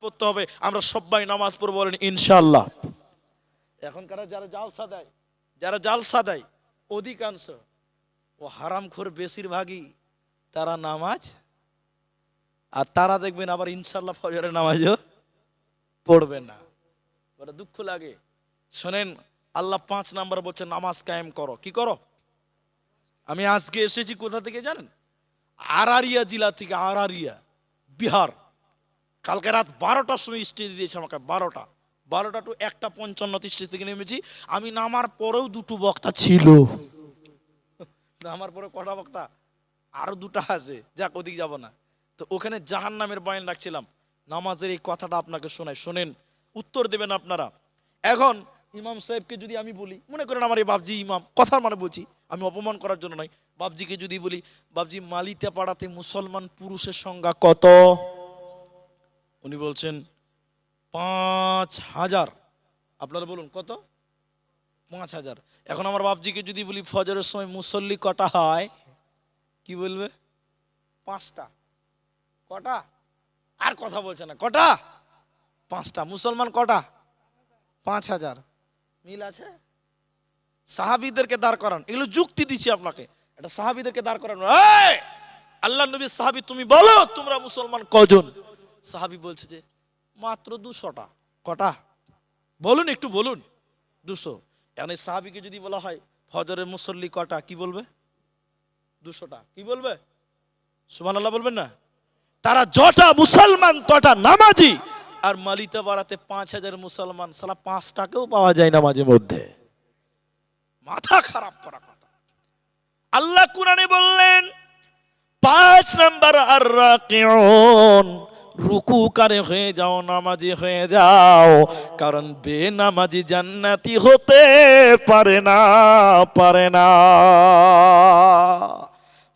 পড়তে হবে, আমরা সবাই নামাজ পড়ব, বলেন ইনশাআল্লাহ। এখনকার যারা জালসা দেয় অধিকাংশ ও হারামখোর বেশিরভাগই তারা নামাজ, আর তারা দেখবেন আবার ইনশাআল্লাহ ফজরের নামাজও পড়বে না। বড় দুঃখ লাগে। শোনেন, আল্লাহ 5 নাম্বার বলছে নামাজ কায়েম করো। কি করো? আমি আজকে এসেছি কোথা থেকে জানেন? আরারিয়া জেলা থেকে, আরারিয়া বিহার। কালকে রাত 12টার সময় স্টেজ দিয়েছে আমাকে, 12টা টু 1:55 স্টেজ থেকে নেমেছি। আমি নামার পরেও 2টো বক্তা ছিল। নামার পরে কটা বক্তা? আরো 2টা আছে, যাক ওদিক যাব না। তো ওখানে জাহান্নামের বয়ান রাখছিলাম। নামাজের এই কথাটা আপনাকে শোনাই, শোনেন, উত্তর দেবেন আপনারা। এখন ইমাম সাহেবকে যদি আমি বলি, মনে করেন আমার এই বাবজি ইমাম, কথার মানে বলছি, আমি অপমান করার জন্য নয়, বাবজিকে যদি বলি, বাবজি মালিতে পাড়াতে মুসলমান পুরুষের সংখ্যা কত? উনি বলছেন 5000। আপনারা বলুন কত? 5000। এখন আমার বাবজিকে যদি বলি ফজরের সময় মুসল্লি কটা হয়, কি বলবে? 5টা। কটা? আর কথা বলছে না। কটা? 5টা। মুসলমান কটা? 5000। মিল আছে? সাহাবীদেরকে দাঁড় করান, এগুলো যুক্তি দিচ্ছি আপনাকে। এটা সাহাবীদেরকে দাঁড় করান, এই আল্লাহ নবীর সাহাবী তুমি বলো তোমরা মুসলমান কজন? সাহাবী বলছে যে মাত্র 200টা। কটা? বলুন, একটু বলুন। 200। এখন এই সাহাবীকে যদি বলা হয় ফজরের মুসল্লি কটা, কি বলবে? 200টা। কি বলবে? সুবহানাল্লাহ বলবেন না? তারা যটা মুসলমান তটা নামাজি। আর মালিতে বাড়াতে 5000 মুসলমান, সালা 5টাকেও পাওয়া যায় না মাঝে মধ্যে। মাথা খারাপ করা কথা। আল্লাহ কুরআনে বললেন 5 নাম্বার আর রাকিউন, রুকুকারে হয়ে যাও, নামাজি হয়ে যাও, কারণ বেনামাজি জান্নাতি হতে পারে না।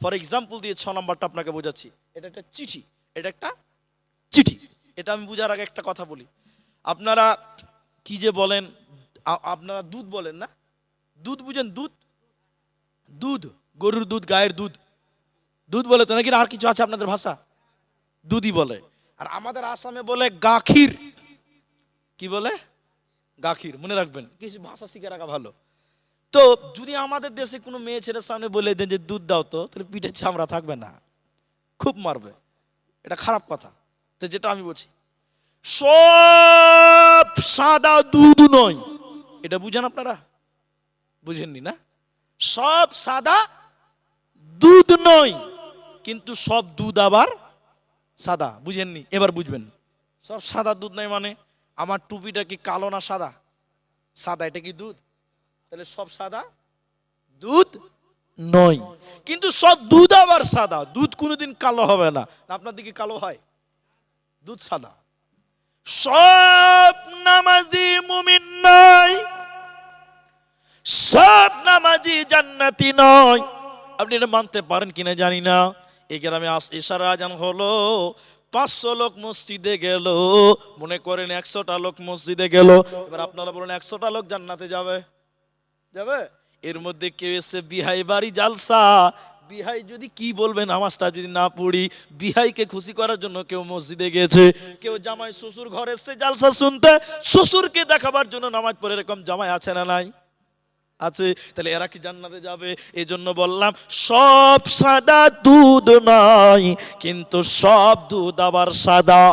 ফর এক্সাম্পল দিয়ে 6 নাম্বারটা আপনাকে বোঝাচ্ছি। এটা একটা চিঠি, এটা আমি বুঝার আগে একটা কথা বলি। আপনারা কি যে বলেন, আপনারা দুধ বলেন না? দুধ বুঝেন? দুধ, গরুর দুধ, গায়ের দুধ, দুধ বলে তো নাকি? আর কিছু আছে আপনাদের ভাষা? দুধই বলে। আর আমাদের আসামে বলে গাখির। কি বলে? গাখির। মনে রাখবেন, কিছু ভাষা শিখে রাখা ভালো। তো যদি আমাদের দেশে কোনো মেয়ে ছেলের সামনে বলে দেন যে দুধ দাও, তো তাহলে পিঠে চামড়া থাকবে না, খুব মারবে। এটা খারাপ কথা। তো যেটা আমি বলছি, সব সাদা দুধ নয়, এটা বুঝেন আপনারা? বুঝেননি না? সব সাদা দুধ নয়, কিন্তু সব দুধ আবার সাদা। বুঝেননি? এবার বুঝবেন। সব সাদা দুধ নয় মানে আমার টুপিটা কি কালো না সাদা? সাদা। এটা কি দুধ? তাহলে সব সাদা দুধ নয়, কিন্তু সব দুধ আবার সাদা। দুধ কোনোদিন কালো হবে না। আপনার দিকে কালো হয়? দুধ সাদা। সব নামাজি মুমিন নয়, সব নামাজি জান্নাতি নয়। আপনি এটা মানতে পারেন কিনা জানি না। এই গ্রামে এশার আজান হলো, 500 লোক মসজিদে গেল, মনে করেন 100টা লোক মসজিদে গেল। এবার আপনারা বলেন 100টা লোক জান্নাতে যাবে? এর মধ্যে কেউ এসে বিহাই বাড়ি জালসা, বিহাই যদি কি বলবে নামাজটা যদি না পড়ি, বিহাইকে খুশি করার জন্য কেউ মসজিদে গেছে। কেউ জামাই শ্বশুর ঘরে এসে জালসা শুনতে, শ্বশুরকে দেখাবার জন্য নামাজ পড়ে। এরকম জামাই আছে না নাই? আছে। তাহলে এরা কি জান্নাতে যাবে? এই জন্য বললাম সব সাদা দুধ নয়, কিন্তু সব দুধ আবার সাদা।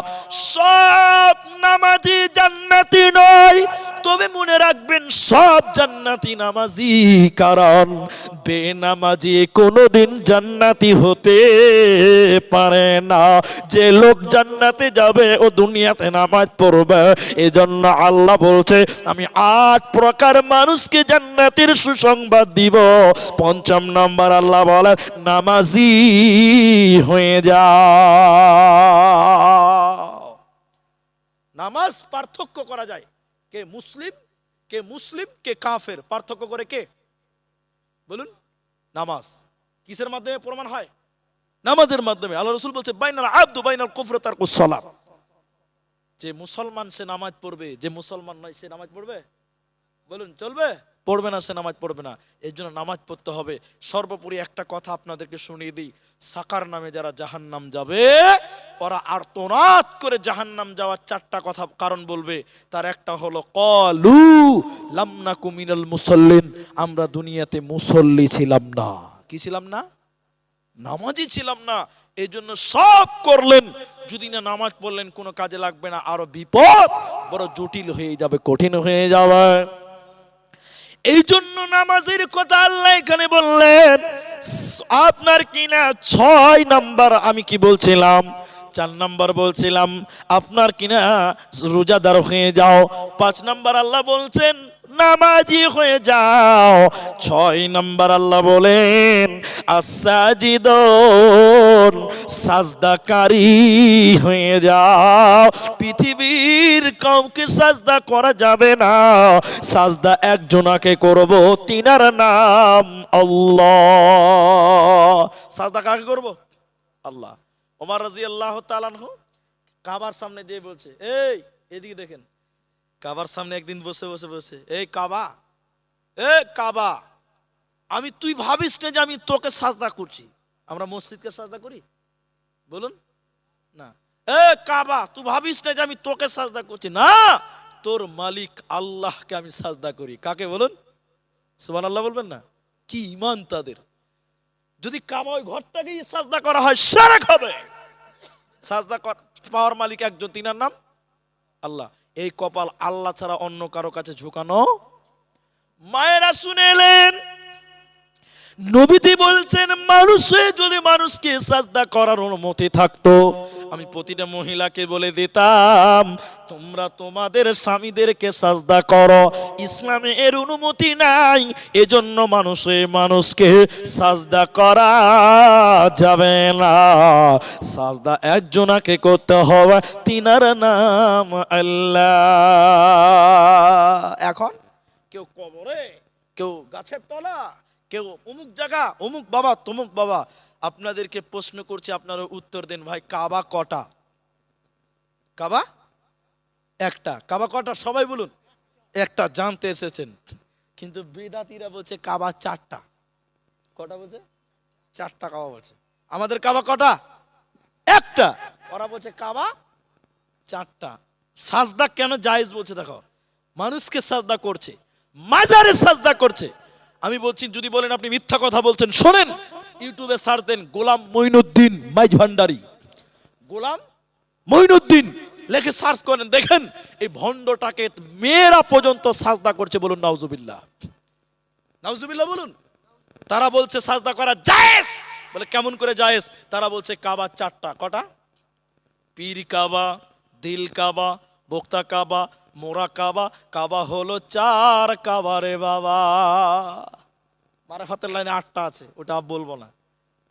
সব নামাজি জান্নাতি নয়, তবে মনে রাখবেন সব জান্নাতি নামাজি, কারণ বেনামাজি কোনোদিন জান্নাতি হতে পারে না। যে লোক জান্নাতে যাবে ও দুনিয়াতে নামাজ পড়বে। এজন্য আল্লাহ বলছে আমি 8 প্রকার মানুষকে জান্নাতের সুসংবাদ দিব। 5ম নাম্বার আল্লাহ বলে নামাজি হয়ে যাও। নামাজ পার্থক্য করা যায়, কে মুসলিম কে কাফের, পার্থক্য করে কে? বলুন। নামাজ কিসের মাধ্যমে প্রমাণ হয়? নামাজের মাধ্যমে। আল্লাহ রাসূল বলছে বাইনাল আবদু বাইনাল কুফরি ওয়া তারকুস সালাত। যে মুসলমান সে নামাজ পড়বে, যে মুসলমান নয় সে নামাজ পড়বে? বলুন, চলবে? পড়বে না, সে নামাজ পড়বে না। এই জন্য নামাজ পড়তে হবে। সর্বোপরি একটা কথা আপনাদেরকে শুনিয়ে দিই, সাকার নামে যারা জাহান্নাম যাবে ওরা আর্তনাদ করে জাহান্নাম যাওয়ার চারটা কথা কারণ বলবে। তার একটা হলো ক্বালু লাম নাকু মিনাল মুসাল্লিন, আমরা দুনিয়াতে মুসল্লি ছিলাম না। কি ছিলাম না? নামাজি ছিলাম না, এই জন্য সব করলেন। যদি না নামাজ পড়লেন কোনো কাজে লাগবে না, আরো বিপদ বড় জটিল হয়ে যাবে, কঠিন হয়ে যাবে। এই জন্য নামাজের কথা আল্লাহ এখানে বললেন। আপনার কিনা 6 নাম্বার আমি কি বলছিলাম, 4 নাম্বার বলছিলাম আপনার কিনা রোজাদার হয়ে যাও। 5 নাম্বার আল্লাহ বলছেন নামাজি হয়ে যাও। 6 নাম্বার আল্লাহ বলেন আস-সাজিদুন, সাজদাকারী হয়ে যাও। পৃথিবীর কাউকে সাজদা করা যাবে না, সাজদা একজনাকে করব, তিনার নাম আল্লাহ। সাজদা কাকে করব? আল্লাহ। ওমর রাদিয়াল্লাহু তাআলা আনহু কাবার সামনে যেয়ে বলছে, এই এদিকে দেখেন, কাবার সামনে একদিন বসে বসে বসে, এই কাবা, এ কাবা, আমি তুই ভাবিস না যে আমি তোকে সাজদা করছি। আমরা মসজিদকে সাজদা করি? বলুন না। এ কাবা, তুই ভাবিস না যে আমি তোকে সাজদা করছি। না, তোর মালিক আল্লাহকে আমি সাজদা করি। কাকে বলুন? সুবহানাল্লাহ বলবেন না? কি ঈমান তাদের! যদি কাবা ওই ঘরটাকে সাজদা করা হয় শিরক হবে। সাজদা পাওয়ার মালিক একজন, তিনার নাম আল্লাহ। এই কপাল আল্লাহ ছাড়া অন্য কারো কাছে ঝুঁকানো। মায়েরা শুনে এলেন, নবীজি বলছেন মানুষে যদি মানুষকে সাজদা করার অনুমতি থাকতো, আমি প্রতিটা মহিলাকে বলে দিতাম তোমরা তোমাদের স্বামীদেরকে সাজদা করো। ইসলামে এর অনুমতি নাই, এজন্য মানুষকে সাজদা করা যাবে না। সাজদা একজনাকে করতে হবে, তিনার নাম আল্লাহ। এখন কেউ কবরে, কেউ গাছের তলা, কেউ অমুক জায়গা, অমুক বাবা, তমুক বাবা। আপনাদেরকে প্রশ্ন করছি, আপনারা উত্তর দেন। ভাই কাবা কটা? কাবা একটা। কাবা কটা? সবাই বলুন। একটা জানতে এসেছেন, কিন্তু বেদাতীরা বলছে কাবা 4টা। কটা বলছে? 4টা কাবা বলছে। আমাদের কাবা কটা? একটা। ওরা বলছে কাবা 4টা। সাজদা কেন জায়েজ বলছে দেখো, মানুষকে সাজদা করছে, মাজারে সাজদা করছে। আমি বলছি, যদি বলেন আপনি মিথ্যা কথা বলছেন, শোনেন, ইউটিউবে সার্চ দেন গোলাম মঈনুদ্দিন মাইজ ভান্ডারী, গোলাম মঈনুদ্দিন লেখে সার্চ করেন, দেখেন এই ভণ্ডটাকে মেয়েরা পর্যন্ত সাজদা করছে। বলুন নাউজুবিল্লাহ, নাউজুবিল্লাহ বলুন। তারা বলছে সাজদা করা জায়েজ। বলে কেমন করে জায়েজ? তারা বলছে কাবা 4টা। কটা? পীর কাবা, দিল কাবা, বক্তা কাবা, মোরা কাবা। কাবা হলো 4 কাবা রে বাবা। মারাফাতের লাইনে 8টা আছে, ওটা বলবো না।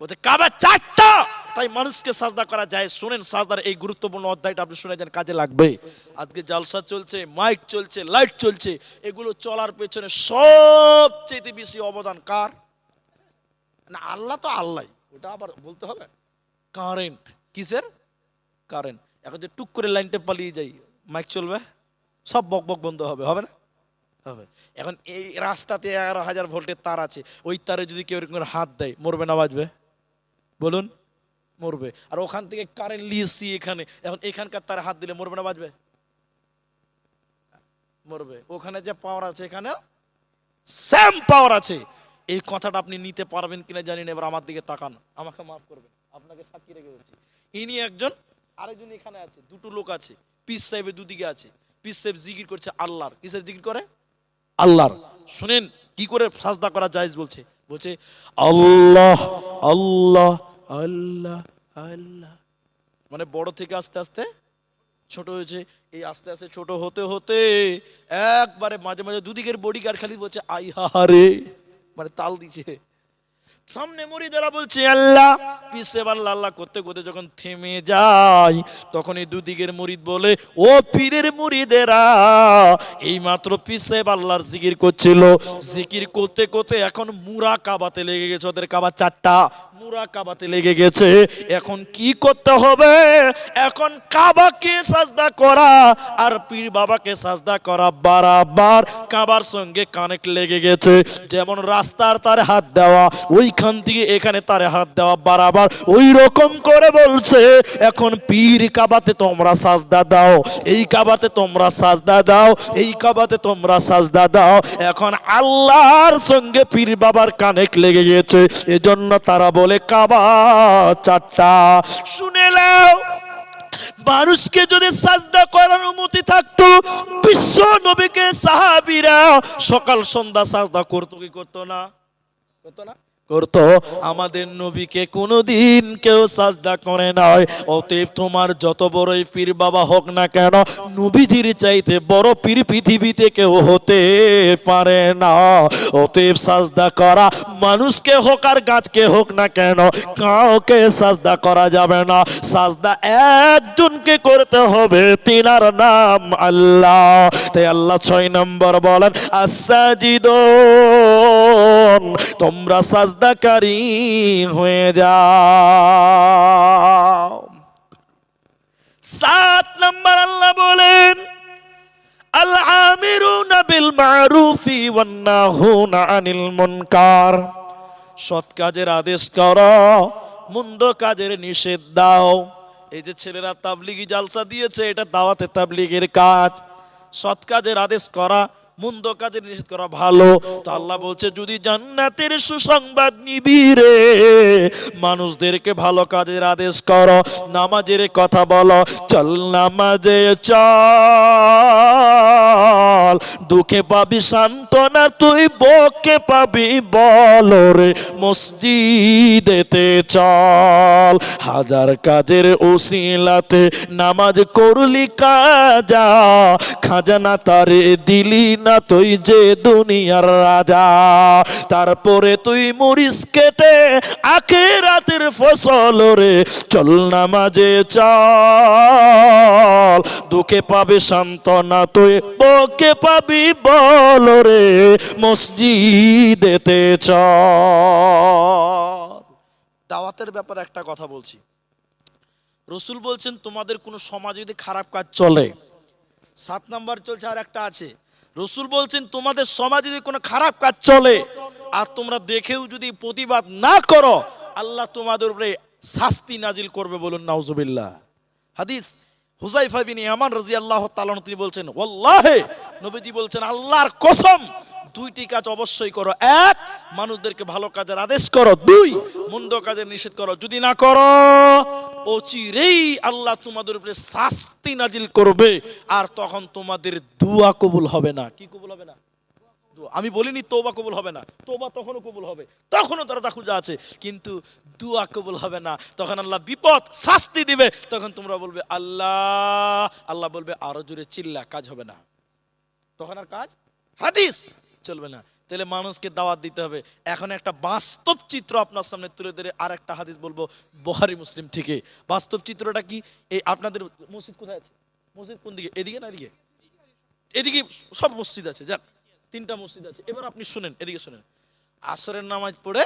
বলছে কাবা 4টা, তাই মানুষকে সাজদা করা যায়। শুনেন, সাজদার এই গুরুত্বপূর্ণ অধ্যায়টা আপনি শুনে যান, কাজে লাগবে। আজকে জালসা চলছে, মাইক চলছে, লাইট চলছে, এগুলো চলার পেছনে সবচেয়ে বেশি অবদান কার? না, আল্লাহ তো আল্লাহ, ওটা আবার বলতে হবে। কারেন্ট, কিসের কারেন্ট? এখন যে টুক করে লাইনটা পালিয়ে যাই, মাইক চলবে, সব বক বক বন্ধ হবে, হবে না? হবে। এখন এই রাস্তাতে 11,000 ভোল্টের তার আছে, ওই তারে যদি কেউ এরকম হাত দেয়, মরবে না বাঁচবে? বলুন, মরবে। আর ওখান থেকে কারেন্ট লিয়েছি এখানে, এখন এখানকার তারে হাত দিলে মরবে না বাঁচবে? মরবে। ওখানে যে পাওয়ার আছে এখানে সেম পাওয়ার আছে। এই কথাটা আপনি নিতে পারবেন কিনা জানি না। এবার আমার দিকে তাকান, আমাকে মাফ করবেন, আপনাকে সাক্ষী রেখে বলছি। ইনি একজন, আরেকজন এখানে আছে, দুটো লোক আছে। পীর সাহেবের দুদিকে আছে। পীর সাহেব জিকির করছে আল্লাহর। কিসের জিকির করে? আল্লাহর। শুনেন কি করে সাজদা করা জায়েজ বলছে। বলছে আল্লাহ আল্লাহ আল্লাহ আল্লাহ, মানে বড় থেকে আস্তে আস্তে ছোট হয়েছে। এই আস্তে আস্তে ছোট হতে হতে একবারে মাঝে মাঝে দুদিকের বডি গার্ড খালি বলছে আই হারে, মানে তাল দিছে। সামনে মুরিদেরা বলছে আল্লাহ, পিছে আল্লাহ আল্লাহ করতে করতে যখন থেমে যায়, তখন এই দুদিকের মুরিদ বলে, ও পীরের মুরিদেরা, এই মাত্র পিছে আল্লাহর জিকির করছিল, জিকির করতে করতে এখন মুরা কাবাতে লেগে গেছে। ওদের কাবা 4টা, মুরাকাবাতে লেগে গেছে। এখন কি করতে হবে? এখন কাবাকে সাজদা করা আর পীর বাবাকে সাজদা করা বারবার কাবার সঙ্গে কানেক্ট লেগে গেছে। যেমন রাস্তার তারে হাত দেওয়া, ওইখান থেকে এখানে তারে হাত দেওয়া বারবার ওই রকম করে বলছে এখন পীর কাবাতে তোমরা সাজদা দাও, এই কাবাতে তোমরা সাজদা দাও, এই কাবাতে তোমরা সাজদা দাও। এখন আল্লাহর সঙ্গে পীর বাবার কানেক্ট লেগে গেছে, এজন্য তারা বলে কাবা চারটা। শুনে নাও, মানুষকে যদি সাজদা করার অনুমতি থাকতো, বিশ্ব নবীকে সাহাবীরা সকাল সন্ধ্যা সাজদা করতো কি করতো না? করতো না? করতো। আমাদের নবীকে কোনোদিন কেউ সাজদা করে নাই। অতএব তোমার যত বড়ই পীর বাবা হোক না কেন, নবীজির চাইতে বড় পীর পৃথিবীতে কেউ হতে পারে না। অতএব সাজদা করা মানুষকে হোক আর গাছকে হোক না কেন, কাউকে সাজদা করা যাবে না। সাজদা একজনকে করতে হবে, তিনার নাম আল্লাহ। তাই আল্লাহ 6 নম্বর বলেন আস-সাজিদুন, তোমরা সাজদাকারী হয়ে যাও। 7 নম্বর আল্লাহ বলেন আল আমিরুনা বিল মারুফি ওয়ান নাহুনা আনিল মুনকার, সৎ কাজের আদেশ করো, মন্দ কাজের নিষেধ দাও। এই যে ছেলেরা তাবলিগি জালসা দিয়েছে, এটা দাওয়াতে তাবলিগের কাজ। সৎ কাজের আদেশ করা, মন্দ কাজের নিষেধ করা ভালো। তো আল্লাহ বলছে যদি জান্নাতের সুসংবাদ নিবি রে, মানুষদেরকে ভালো কাজের আদেশ করো, নামাজের কথা বলো, চল নামাজে চল, দুঃখে পাবি সান্ত্বনা তুই, বকে পাবি বল রে, মসজিদেতে চল। হাজার কাজের উসিলাতে নামাজ করলি কাজা, খাজানা তারে দিলি না তুই যে দুনিয়ার রাজা। তারপরে তুই মরিস কেটে আখিরাতের ফসল রে, চল নামাজে চল, দুঃখে পাবি সান্ত্বনা তুই, বকে পাবি বল রে, মসজিদেতে চল। দাওয়াতের ব্যাপারে একটা কথা বলছি। রসুল বলছেন তোমাদের কোনো সমাজে যদি খারাপ কাজ চলে, 7 নাম্বার চলছে আর একটা আছে, রসুল বলছেন তোমাদের সমাজে যদি কোনো খারাপ কাজ চলে আর তোমরা দেখেও যদি প্রতিবাদ না করো, আল্লাহ তোমাদের উপরে শাস্তি নাজিল করবে। বলুন নাউজুবিল্লাহ। হাদিস হুযায়ফা বিন ইয়ামান রাদিয়াল্লাহু তাআলা তিনি বলছেন ওয়াল্লাহি, নবীজি বলছেন আল্লাহর কসম, 2টি কাজ অবশ্যই করো। 1, মানুষদেরকে ভালো কাজের আদেশ করো। 2, মন্দ কাজের নিষেধ করো। যদি না করো, অচিরেই আল্লাহ তোমাদের উপরে শাস্তি নাজিল করবে, আর তখন তোমাদের দুয়া কবুল হবে না। কি কবুল হবে না? আমি বলিনি তওবা কবুল হবে না, তওবা তখনও কবুল হবে, তখনও দরজা খোলা আছে, কিন্তু দুয়া কবুল হবে না। তখন আল্লাহ বিপদ শাস্তি দিবে, তখন তোমরা বলবে আল্লাহ, আল্লাহ বলবে আরো জোরে চিল্লা, কাজ হবে না, তখন আর কাজ হাদিস চলবে না। তাহলে মানুষকে দাওয়াত দিতে হবে। এখন একটা বাস্তব চিত্র আপনার সামনে তুলে ধরে আর একটা হাদিস বলবো বুখারী মুসলিম থেকে। বাস্তব চিত্রটা কি? এই আপনাদের মসজিদ কোথায় আছে? মসজিদ কোন দিকে? এদিকে না এদিকে? এদিকে সব মসজিদ আছে, যাক 3টা মসজিদ আছে। এবার আপনি শুনেন, এদিকে শুনেন। আসরের নামাজ পড়ে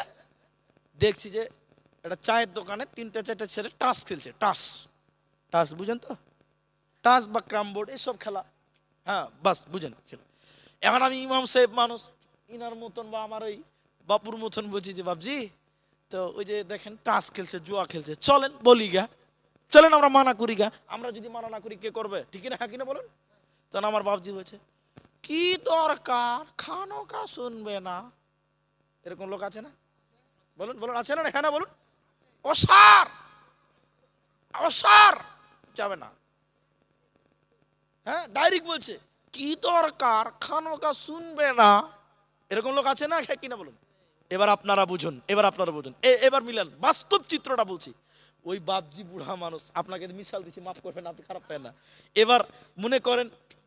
দেখছি যে একটা চায়ের দোকানে 3টা-4টা ছেলে টাস খেলছে। টাস টাস বুঝেন তো? টাস বা ক্রাম বোর্ড এসব খেলা, হ্যাঁ বাস বুঝেন খেলা। এখন আমি ইমাম সাহেব মানুষ, ইনার মতন বা আমার ওই বাপুর মতন বলছি যে বাপজি, তো ওই যে দেখেন টাস খেলছে, জুয়া খেলছে, চলেন বলি গা, চলেন আমরা মানা করি গা। আমরা যদি মানা না করি কে করবে? ঠিক না? হ্যাঁ কিনা বলুন? তখন আমার বাপজি বলছে কি দরকার, খানো কা শুনবে না। এরকম লোক আছে না? বলুন বলুন, আছে না? হ্যাঁ না বলুন। অসার অসার যাবে না, হ্যাঁ ডাইরেক্ট বলছে কি দরকার, খানো কা শুনবে না। এরকম লোক আছে না? হ্যাঁ কিনা বলুন? এবার আপনারা বুঝুন, এবার আপনারা বুঝুন, এবার মিলান, বাস্তব চিত্রটা বলছি। ওই বাপজি বুড়া মানুষ, আপনাকে মিশাল দিচ্ছি, মাফ করবেন, আপনি খারাপ পায় না। এবার মনে করেন,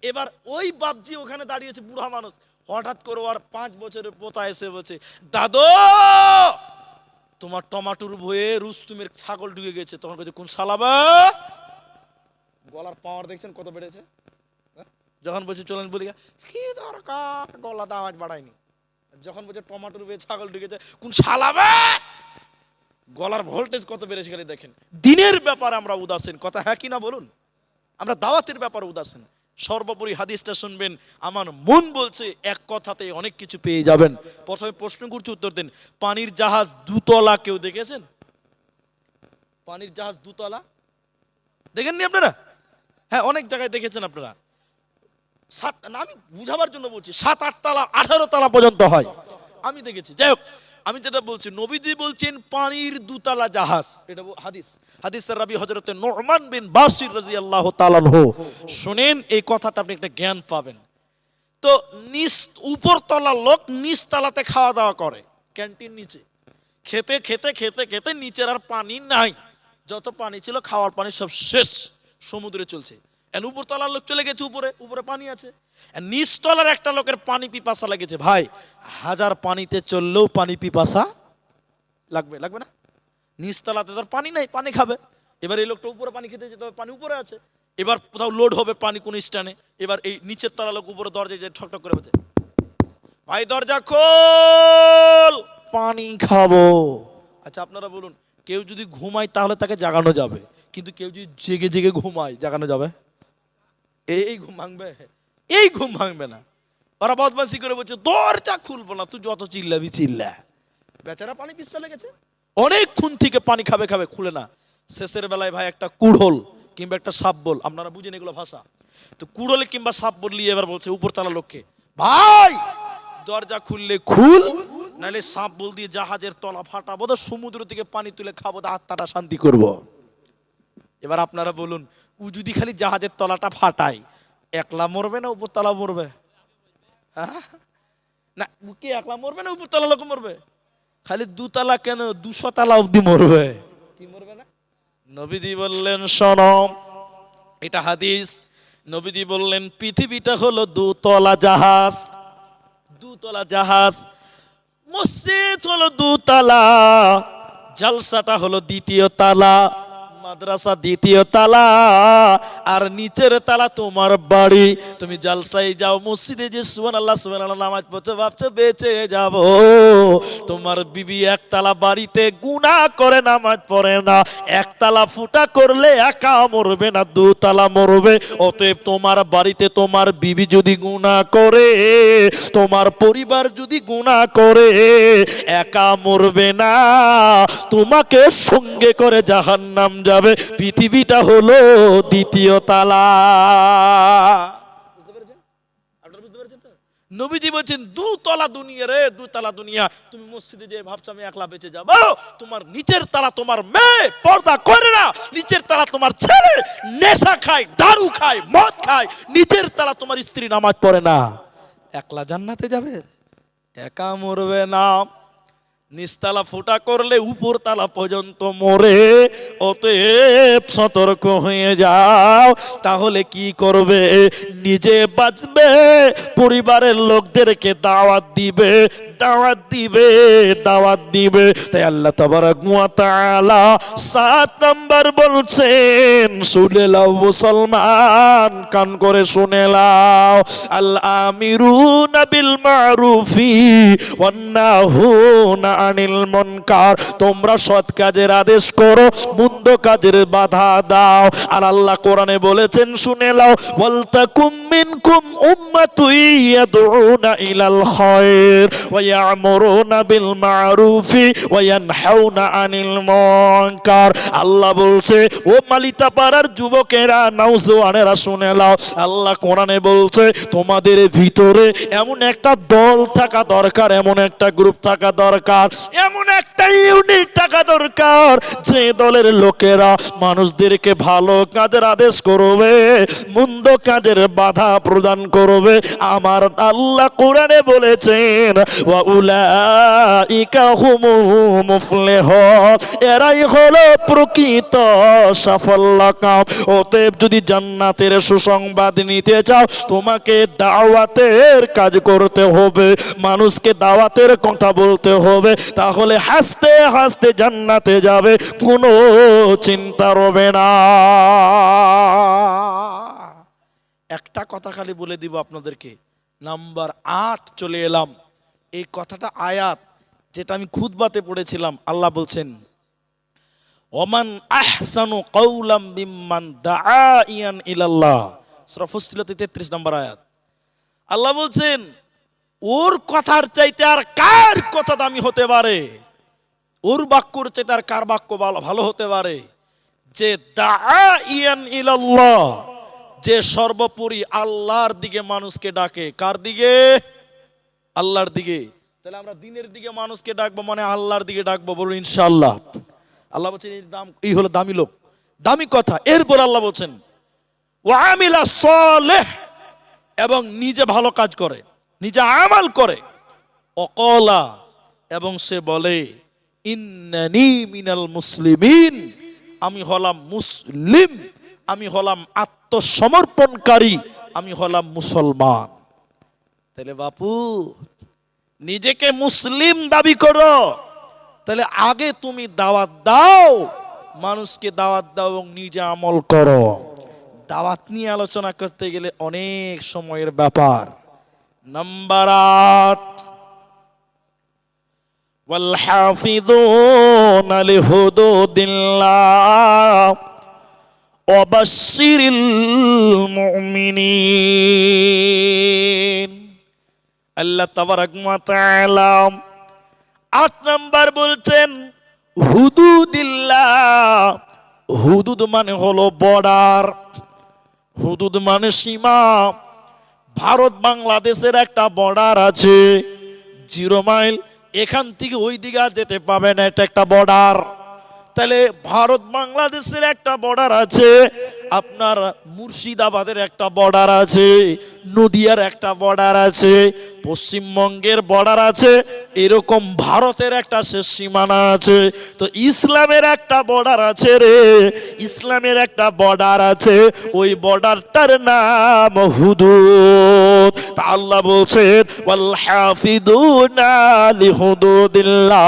এবার ওই বাপজি ওখানে দাঁড়িয়েছে, বুড়া মানুষ, হঠাৎ করে আর 5 বছরের পোতা এসে বলছে দাদু তোমার টমাটোর বয়ে রুস্তুমের ছাগল ঢুকে গেছে। তখন বলছে কোন সালাবা? গলার পাওয়ার দেখছেন কত বেড়েছে? যখন বলছে চলেন বলি কি দরকার, গলাতে আওয়াজ বাড়ায়নি। যখন বলছে টমাটোর বয়ে ছাগল ঢুকেছে, কোন সালাবা? গলার ভোল্টেজ কত বেড়েছে খালি দেখেন। দিনের ব্যাপারে আমরা উদাসীন, কথা হ্যাঁ কিনা বলুন? আমরা দাওয়াতের ব্যাপারে উদাসীন। সর্বোপরি হাদিসটা শুনবেন, আমার মন বলছে এক কথাতে অনেক কিছু পেয়ে যাবেন। প্রথমে প্রশ্ন করছি, উত্তর দেন। পানির জাহাজ দুতলা কেউ দেখেছেন? পানির জাহাজ দুতলা দেখেননি আপনারা? হ্যাঁ, অনেক জায়গায় দেখেছেন আপনারা। আমি বুঝাবার জন্য বলছি, 7-8 তলা 18 তলা পর্যন্ত হয়, আমি দেখেছি। যাই হোক, আমি যেটা বলছি, নবীজি বলছেন পানির দুতলা জাহাজ, এটা হাদিস। হাদিসের রাবি হযরত নু'মান বিন বাশির রাদিয়াল্লাহু তাআলা আনহু। শুনেন এই কথাটা, আপনি একটা জ্ঞান পাবেন। তো উপর তলার লোক নিচ তলাতে খাওয়া দাওয়া করে, ক্যান্টিন নিচে, খেতে খেতে খেতে খেতে নিচের আর পানি নাই, যত পানি ছিল খাওয়ার পানি সব শেষ, সমুদ্রে চলছে। উপর তলার লোক চলে গেছে উপরে, উপরে পানি আছে। নিচ তলার একটা লোকের পানি পিপাসা লেগেছে। ভাই, হাজার পানিতে চললেও পানি পিপাসা লাগবে, লাগবে না? নিচ তলাতে তার পানি নাই, পানি খাবে। এবার এই লোকটা উপরে পানি খেতে যেতে হবে, পানি উপরে আছে। এবার কোথাও লোড হবে পানি কোন স্ট্যান্ডে, এবার এই নিচের তলা লোক উপরে দরজায় যে ঠকঠক করে বলছে, ভাই দরজা খোল, পানি খাবো। আচ্ছা আপনারা বলুন, কেউ যদি ঘুমায় তাহলে তাকে জাগানো যাবে, কিন্তু কেউ যদি জেগে জেগে ঘুমায় জাগানো যাবে? এই ঘুম ভাঙবে? এই ঘুম ভাঙবে না। ওরা বদমাশি করে বলছে দরজা খুলবো না, তুই যত চিল্লাবি চিল্লা। বেচারা পানি পিছতে লেগেছে, অনেকক্ষণ থেকে পানি খাবে খাবে, খুলে না। শেষের বেলায় ভাই একটা কুড়োল কিংবা একটা সাপ বল, আপনারা বুঝেন এগুলো ভাষা, তো কুড়োল কিংবা সাপ বল নিয়ে এবার বলছে উপরতলা লোককে, ভাই দরজা খুললে খুল, নাহলে সাপ বল দিয়ে জাহাজের তলা ফাটাবো, তো সমুদ্র থেকে পানি তুলে খাবো, তো আত্মাটা শান্তি করবো। এবার আপনারা বলুন, ও যদি খালি জাহাজের তলাটা ফাটায়, একলা মরবে না উপরতলা মরবে? হ্যাঁ না, কি একলা মরবে না উপরতলা লোক মরবে? খালি দুতলা কেন, 200 তলা অব্দি মরবে, কি মরবে না? নবীজি বললেন শোনো, এটা হাদিস। নবীজি বললেন পৃথিবীটা হলো দুতলা জাহাজ, দুতলা জাহাজ। মসজিদ হলো দুতলা, জালসাটা হলো দ্বিতীয় তালা, মাদ্রাসা দ্বিতীয় তালা, আর নিচের তালা তোমার বাড়ি। তুমি জালসায় যাও, মসজিদে যে সুবহানাল্লাহ সুবহানাল্লাহ নামাজ পড়ছো, ভাবছো বেঁচে যাব। তোমার বিবি একতলা বাড়িতে গুনাহ করে নামাজ পড়ে না, একতলা ফুটা করলে একা মরবে না, দুতলা মরবে। অতএব তোমার বাড়িতে তোমার বিবি যদি গুনাহ করে, তোমার পরিবার যদি গুনাহ করে, একা মরবে না, তোমাকে সঙ্গে করে জাহান্নাম যাবে। পৃথিবীটা হলো দ্বিতীয় তালা। বুঝতে পেরেছেন? আপনারা বুঝতে পেরেছেন তো? নবীজি বলছেন দুতলা দুনিয়া রে, দুতলা দুনিয়া। তুমি মসজিদে যে ভাবছো আমি একলা বেঁচে যাব, তোমার নিচের তালা তোমার মেয়ে পর্দা করে না, নিচের তালা তোমার ছেলে নেশা খায়, দারু খায়, মদ খায়, নিচের তালা তোমার স্ত্রী নামাজ পড়ে না, একলা জান্নাতে যাবে, একা মরবে না। নিচতলা ফুটা করলে উপর তালা পর্যন্ত মরে। অতএব সতর্ক হয়ে যাও। তাহলে কি করবে? নিজে বাঁচবে, পরিবারের লোকদেরকে দাওয়াত দিবে, দাওয়াত দিবে, দাওয়াত দিবে। তাই আল্লাহ তাবারাক ওয়া তাআলা 7 নাম্বার বলছেন, শুনে লাও মুসলমান, কান করে শুনে লাও। আল আমিরুনা বিল মারুফি ওয়ান নাহুনা আনিল মুনকার, তোমরা সৎ কাজের আদেশ করো, মন্দ কাজের বাধা দাও। আর আল্লাহ কোরআনে বলেছেন, শুনে লাও, ওয়াল তাকুম মিনকুম উম্মাতুন ইয়াদউনা ইলাল খায়র ওয়া ইয়ামুরুনা বিল মারুফি ওয়া ইয়ানহাউনা আনিল মুনকার। আল্লাহ বলছে, ও মালিতাপাড়ার যুবকেরা, নওজওয়ানেরা শুনে লাও, আল্লাহ কোরআনে বলছে তোমাদের ভিতরে এমন একটা দল থাকা দরকার, এমন একটা গ্রুপ থাকা দরকার, এমন একটা ইউনিট থাকা দরকার, যে দলের লোকেরা মানুষদেরকে ভালো কাজের আদেশ করবে, মন্দ কাজের বাধা প্রদান করবে। আমার আল্লাহ কোরআনে বলেছেন, ওয়া উলাইকা হুমুল মুফলিহুন, এরাই হলো প্রকৃত সাফল্যকাম। অতএব যদি জান্নাতের সুসংবাদ নিতে চাও, তোমাকে দাওয়াতের কাজ করতে হবে, মানুষকে দাওয়াতের কথা বলতে হবে, তাহলে হাসতে হাসতে জান্নাতে যাবে, কোনো চিন্তা রবে না। একটা কথা খালি বলে দিব আপনাদেরকে, নাম্বার 8 চলে এলাম। এই কথাটা আয়াত, যেটা আমি খুতবাতে পড়েছিলাম। আল্লাহ বলছেন, ওমান আহসানু কাওলাম মিম্মান দাআ ইলাল্লাহ, সূরা ফুসসিলত 33 নম্বর আয়াত। আল্লাহ বলছেন ওর কথার চাইতে আর কার কথা দামি হতে পারে, ওর বাক্যর চাইতে আর কার বাক্য ভালো হতে পারে, যে দাআ ইলাল্লাহ, যে সর্বোপরি আল্লাহর দিকে মানুষকে ডাকে। কার দিকে? আল্লাহর দিকে। তাহলে আমরা দিনের দিকে মানুষকে ডাকবো মানে আল্লাহর দিকে ডাকবো, বলুন ইনশাআল্লাহ। আল্লাহ বলছেন এই হলো দামি লোক, দামি কথা। এরপর আল্লাহ বলছেন ওয়া আমিলা সালেহ, এবং নিজে ভালো কাজ করে, নিজে আমাল করে। অকলা, এবং সে বলে ইন্নানি মিনাল মুসলিমিন, আমি হলাম মুসলিম, আমি হলাম আত্মসমর্পণকারী, আমি হলাম মুসলমান। তাহলে বাপু নিজেকে মুসলিম দাবি করো, তাহলে আগে তুমি দাওয়াত দাও, মানুষকে দাওয়াত দাও এবং নিজে আমল করো। দাওয়াত নিয়ে আলোচনা করতে গেলে অনেক সময়ের ব্যাপার। নাম্বার 8, ওয়াল হাফিযুনা লিহুদুদিল্লাহ ওয়া বাশশিরিল মুমিনিন। আল্লাহ তাবারাক ওয়া তাআলা 8 নাম্বার বলছেন হুদুদিল্লাহ। হুদুদ মানে হলো বর্ডার, হুদুদ মানে সীমা। ভারত বাংলাদেশের একটা বর্ডার আছে 0 মাইল, এখান থেকে ওই দিকে যেতে পাবে না, এটা একটা বর্ডার। তাহলে ভারত বাংলাদেশের একটা বর্ডার আছে, আপনার মুর্শিদাবাদের একটা বর্ডার আছে, নদিয়ার একটা বর্ডার আছে, পশ্চিমবঙ্গের বর্ডার আছে, এরকম ভারতের একটা শেষ সীমানা আছে। তো ইসলামের একটা বর্ডার আছে রে, ইসলামের একটা বর্ডার আছে, ওই বর্ডারটার নাম হুদুদ। তা আল্লাহ বলছেন ওয়াল হাফিদুনা লিহুদুদিল্লাহ,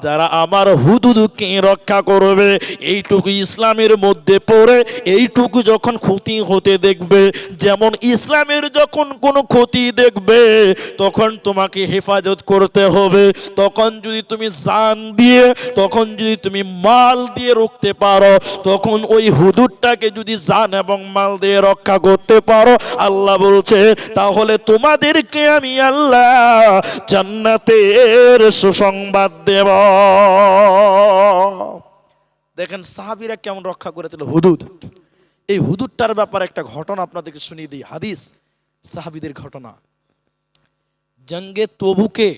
যারা আমার হুদুদকে রক্ষা করবে। এইটুকু ইসলামের মধ্যে পড়ে এইটুকু যখন ক্ষতি হতে দেখবে, যেমন ইসলামের যখন কোনো ক্ষতি দেখবে তখন তোমাকে হেফাজত করতে হবে। তখন যদি তুমি জান দিয়ে, তখন যদি তুমি মাল দিয়ে রুখতে পারো, তখন ওই হুদুদটাকে যদি জান এবং মাল দিয়ে রক্ষা করতে পারো, আল্লাহ বলছে তাহলে তোমাদেরকে আমি আল্লাহ জান্নাতের সুসংবাদ দেব। দেখেন সাহাবীরা কেমন রক্ষা করেছিল হুদুদ। এই হুদুদটার ব্যাপারে একটা ঘটনা আপনাদেরকে শুনিয়ে দিই, হাদিস সাহাবীদের ঘটনা। জঙ্গে তবুকে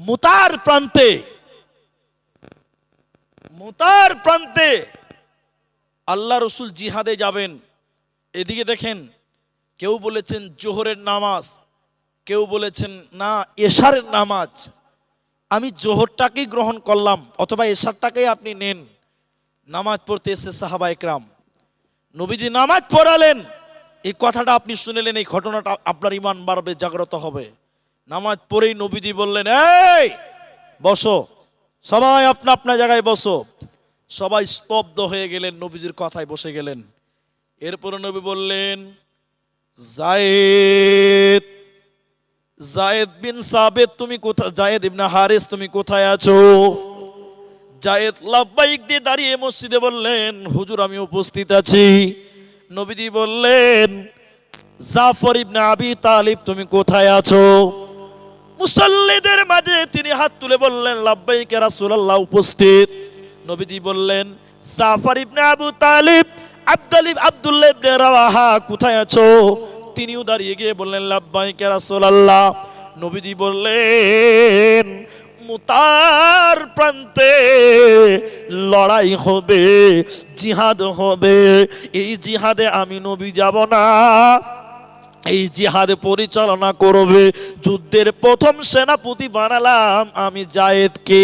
মুতার প্রান্তে আল্লাহ রসুল জিহাদে যাবেন। এদিকে দেখেন কেউ বলেছেন জোহরের নামাজ, কেউ বলেছেন না এশারের নামাজ। আমি জোহরটাকেই গ্রহণ করলাম, অথবা এশারটাকেই আপনি নেন। নামাজ পড়তে এসে সাহাবা একরাম, নবীজি নামাজ পড়ালেন, এই কথাটা আপনি শুনলেন, এই ঘটনাটা আপনার ঈমান বাড়বে, জাগ্রত হবে। নামাজ পড়েই নবীজি বললেন এই বসো, সবাই আপনা আপনা জায়গায় বসো। সবাই স্তব্ধ হয়ে গেলেন, নবীজির কথায় বসে গেলেন। এরপরে নবী বললেন জায়েদ বিন সাবিত তুমি কোথায়, জায়েদ ইবনে হারিস তুমি কোথায় আছো? জায়েদ লাব্বাইক দিয়ে দাঁড়িয়ে মসজিদে বললেন হুজুর আমি উপস্থিত আছি। নবীজি বললেন জাফর ইবনে আবি তালিব তুমি কোথায় আছো? মুসল্লিদের মাঝে তিনি হাত তুলে বললেন লাব্বাইক ইয়া রাসূলুল্লাহ উপস্থিত। নবীজি বললেন জাফর ইবনে আবু তালিব আব্দুল্লাহ ইবনে রাওয়াহা কোথায় আছো? তিনিও দাঁড়িয়ে গিয়ে বললেন লাব্বাইক ইয়া রাসূলুল্লাহ। নবীজি বললেন মুতার প্রান্তে লড়াই হবে, জিহাদ হবে, এই জিহাদে আমি নবী যাব না, এই জিহাদ পরিচালনা করবে, যুদ্ধের প্রথম সেনাপতি বানালাম আমি জায়েদকে,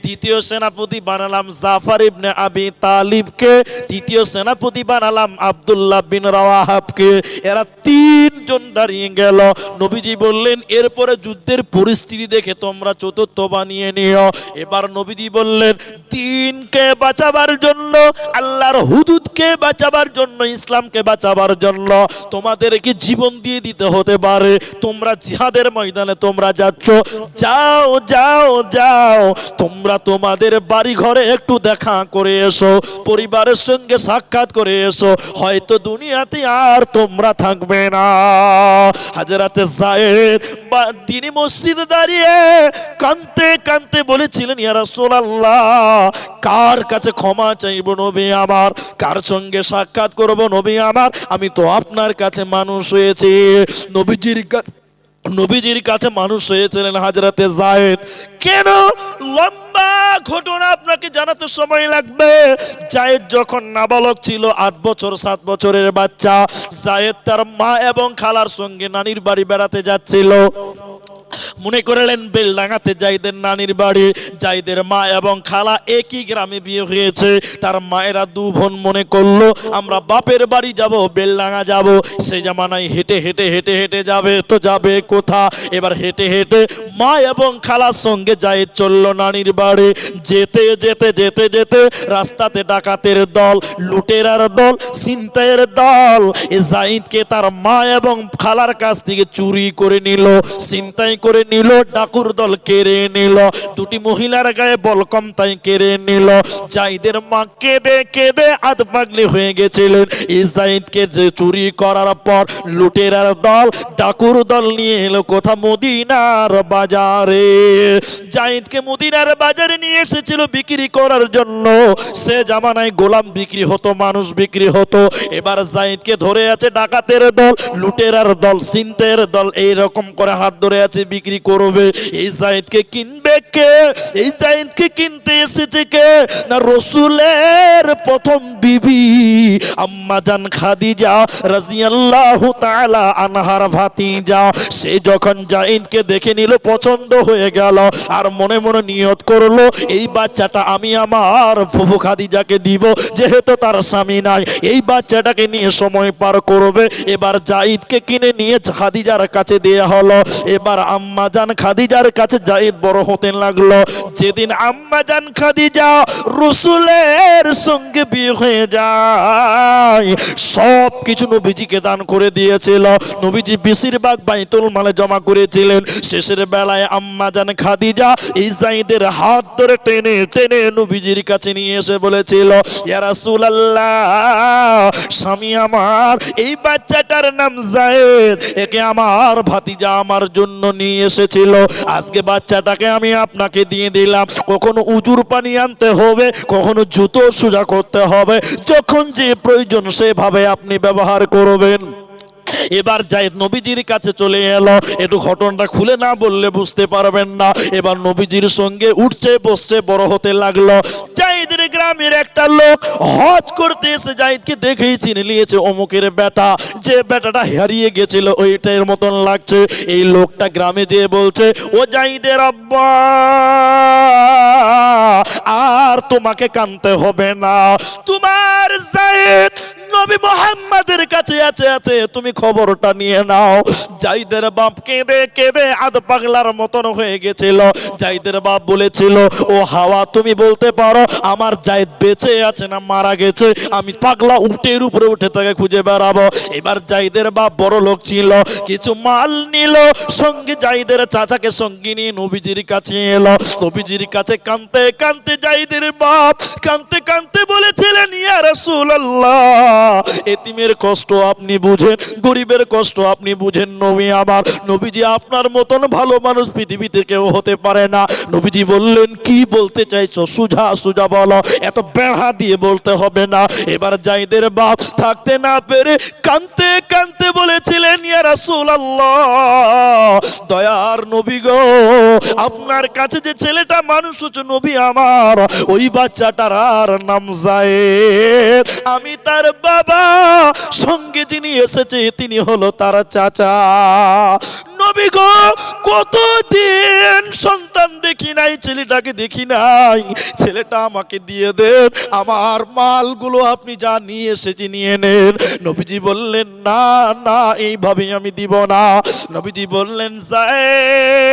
দ্বিতীয় সেনাপতি বানালাম জাফর ইবনে আবি তালিবকে, তৃতীয় সেনাপতি বানালাম আব্দুল্লাহ বিন রাওয়াহাবকে। এরা তিনজন দাঁড়িয়ে গেল। নবীজি বললেন এরপরে যুদ্ধের পরিস্থিতি দেখে তোমরা চতুর্থ বানিয়ে নিও। এবার নবীজি বললেন দ্বীনকে বাঁচাবার জন্য, আল্লাহর হুদুদকে বাঁচাবার জন্য, ইসলামকে বাঁচাবার জন্য তোমাদেরকে জীবন দিয়ে দিতে হতে পারে। তোমরা জিহাদের ময়দানে তোমরা যাচ্ছ, যাও যাও যাও, তোমরা তোমাদের বাড়ি ঘরে একটু দেখা করে এসো, পরিবারের সঙ্গে সাক্ষাৎ করে এসো, হয়তো দুনিয়াতে আর তোমরা থাকবে না। হযরতে যায়েদ তিনি মসজিদে দাঁড়িয়ে কাঁদতে কাঁদতে বলেছিলেন, ইয়া রাসূলুল্লাহ, কার কাছে ক্ষমা চাইব নবী আমার, কার সঙ্গে সাক্ষাৎ করব নবী আমার, আমি তো আপনার কাছে মানুষ হয়েছি। নবীজির কাছে মানুষ হয়েছিলেন হযরতে যায়েদ। কেন? লম্বা ঘটনা আপনাকে জানাতে সময় লাগবে। যায়েদ যখন নাবালক ছিল, 8 বছর 7 বছরের বাচ্চা, যায়েদ তার মা এবং খালার সঙ্গে নানির বাড়ি বেড়াতে যাচ্ছিল। মনে করলেন বেলডাঙ্গাতে যাইদের নানির বাড়ি, যাইদের মা এবং খালা একই গ্রামে বিয়ে হয়েছে। তার মায়েরা 2 বোন মনে করলো আমরা বাপের বাড়ি যাব, বেলডাঙ্গা যাব। সেই জামানায় হেঁটে হেঁটে হেঁটে হেঁটে যাবে তো যাবে কোথা? এবার হেঁটে হেঁটে মা এবং খালার সঙ্গে যাই চলল নানির বাড়ি। যেতে যেতে যেতে যেতে রাস্তাতে ডাকাতের দল, লুটেরার দল, ছিনতাইয়ের দল এ যায়েদকে তার মা এবং খালার কাছ থেকে চুরি করে নিল, ছিনতাই করে নিল, ডাকুর দল কেড়ে নিল, 2টি মহিলার গায়ে বলকম তাই কেড়ে নিল। যায়েদের মা কেঁদে কেঁদে আধ পাগলি হয়ে গেছিলেন। এই যায়েদকে যে চুরি করার পর লুটেরার দল, ডাকুর দল নিয়ে এলো কোথা? মদিনার বাজারে। যায়েদকে মদিনার বাজারে নিয়ে এসেছিল বিক্রি করার জন্য। সে জামানায় গোলাম বিক্রি হতো, মানুষ বিক্রি হতো। এবার যায়েদকে ধরে আছে ডাকাতের দল, লুটেরার দল, ছিনতাইয়ের দল, এইরকম করে হাত ধরে আছে বিক্রি করবে। এই যায়েদকে কিনবে কে? এই যায়েদকে কিনতে এসেছে কে? না রাসূলের প্রথম বিবি আম্মা জান খাদিজা রাদিয়াল্লাহু তাআলা আনহার ভাতিজা। সে যখন যায়েদকে দেখে নিল, পছন্দ হয়ে গেল, আর মনে মনে নিয়ত করলো এই বাচ্চাটা আমি আমার ফুফু খাদিজাকে দিব, যেহেতু তার স্বামী নাই, এই বাচ্চাটাকে নিয়ে সময় পার করবে। এবার যায়েদকে কিনে নিয়ে খাদিজার কাছে দেয়া হলো। এবার আম্মা জান খাদিজার কাছে যায়েদ বড় হতে লাগলো। যেদিন আম্মা জান খাদিজা রাসূলের সঙ্গে বিয়ে হয়ে যায়, সব কিছু নবীজিকে দান করে দিয়েছিল। নবীজি বেশিরভাগ বাইতুল মালে জমা করেছিলেন। শেষের বেলায় আম্মা জান খাদিজা এই যায়েদের হাত ধরে টেনে টেনে নবীজির কাছে নিয়ে এসে বলেছিল, ইয়া রাসূলুল্লাহ, স্বামী আমার, এই বাচ্চাটার নাম যায়েদ, একে আমার ভাতিজা আমার জন্য নিয়ে এসেছিল। আজকে বাচ্চাটাকে আমি আপনাকে দিয়ে দিলাম। কখনো উজুর পানি আনতে হবে, কখনো জুতো সোজা করতে হবে, যখন যে প্রয়োজন সেভাবে আপনি ব্যবহার করবেন। এবার যায়েদ নবীজির কাছে চলে এলো। একটু ঘটনাটা খুলে না বললে বুঝতে পারবেন না। এবার নবীজির সঙ্গে উঠছে বসছে, বড় হতে লাগলো। যায়েদের গ্রামের একটা লোক হজ করতে এসে যায়েদকে দেখেই চিনে নিয়েছে, অমুকের বেটা, যে বেটাটা হারিয়ে গেছিল ওইটার মতন লাগছে। এই লোকটা গ্রামে যেয়ে বলছে, ও যায়েদের আব্বা, আর তোমাকে কাঁদতে হবে না, তোমার যায়েদ নবী মুহাম্মাদের কাছে আছে, তুমি খবরটা নিয়ে নাও। যায়েদের বাপ কেঁদে কেঁদে আধ পাগলার মতন হয়ে গেছিল। যায়েদের বাপ বলেছিল, ও হাওয়া, তুমি বলতে পারো আমার যায়েদ বেঁচে আছে না মারা গেছে? আমি পাগলা উটের উপরে উঠে তাকে খুঁজে বেড়াবো। এবার যায়েদের বাপ বড় লোক ছিল, কিছু মাল নিল, সঙ্গে যায়েদের চাচাকে সঙ্গে নিয়ে নবীজির কাছে এলো। নবীজির কাছে কাঁদতে কাঁদতে যায়েদের বাপ কাঁদতে কাঁদতে বলেছিলেন, ইয়া রাসূলুল্লাহ, এতিমের কষ্ট আপনি বুঝেন, গরিবের কষ্ট আপনি বুঝেন নবী আমার। নবীজি আপনার মতন ভালো মানুষ পৃথিবীতে কেউ হতে পারে না। নবীজি বললেন, কি বলতে চাইছো? সুজা সুজা বলো, এত বেড়া দিয়ে বলতে হবে না। এবার যায়েদের বাপ থাকতে না পেরে কাঁদতে কাঁদতে বলেছিলেন, ইয়া রাসূলুল্লাহ, দয়ার নবী গো, আপনার কাছে যে ছেলেটা মানুষ হচ্ছে নবী আমার, ওই বাচ্চাটার আর নাম যায়েদ। আমি তার বাবা, সঙ্গে যিনি এসেছে তিনি হলো তার চাচা। নবী গো, কতদিন সন্তান দেখি নাই, ছেলেটাকে দেখি নাই, ছেলেটা আমাকে দিয়ে দেন, আমার মালগুলো আপনি যা নিয়ে এসেছি নিয়ে নেন। নবীজি বললেন, না না, এইভাবে আমি দিব না। নবীজি বললেন, যায়েদ,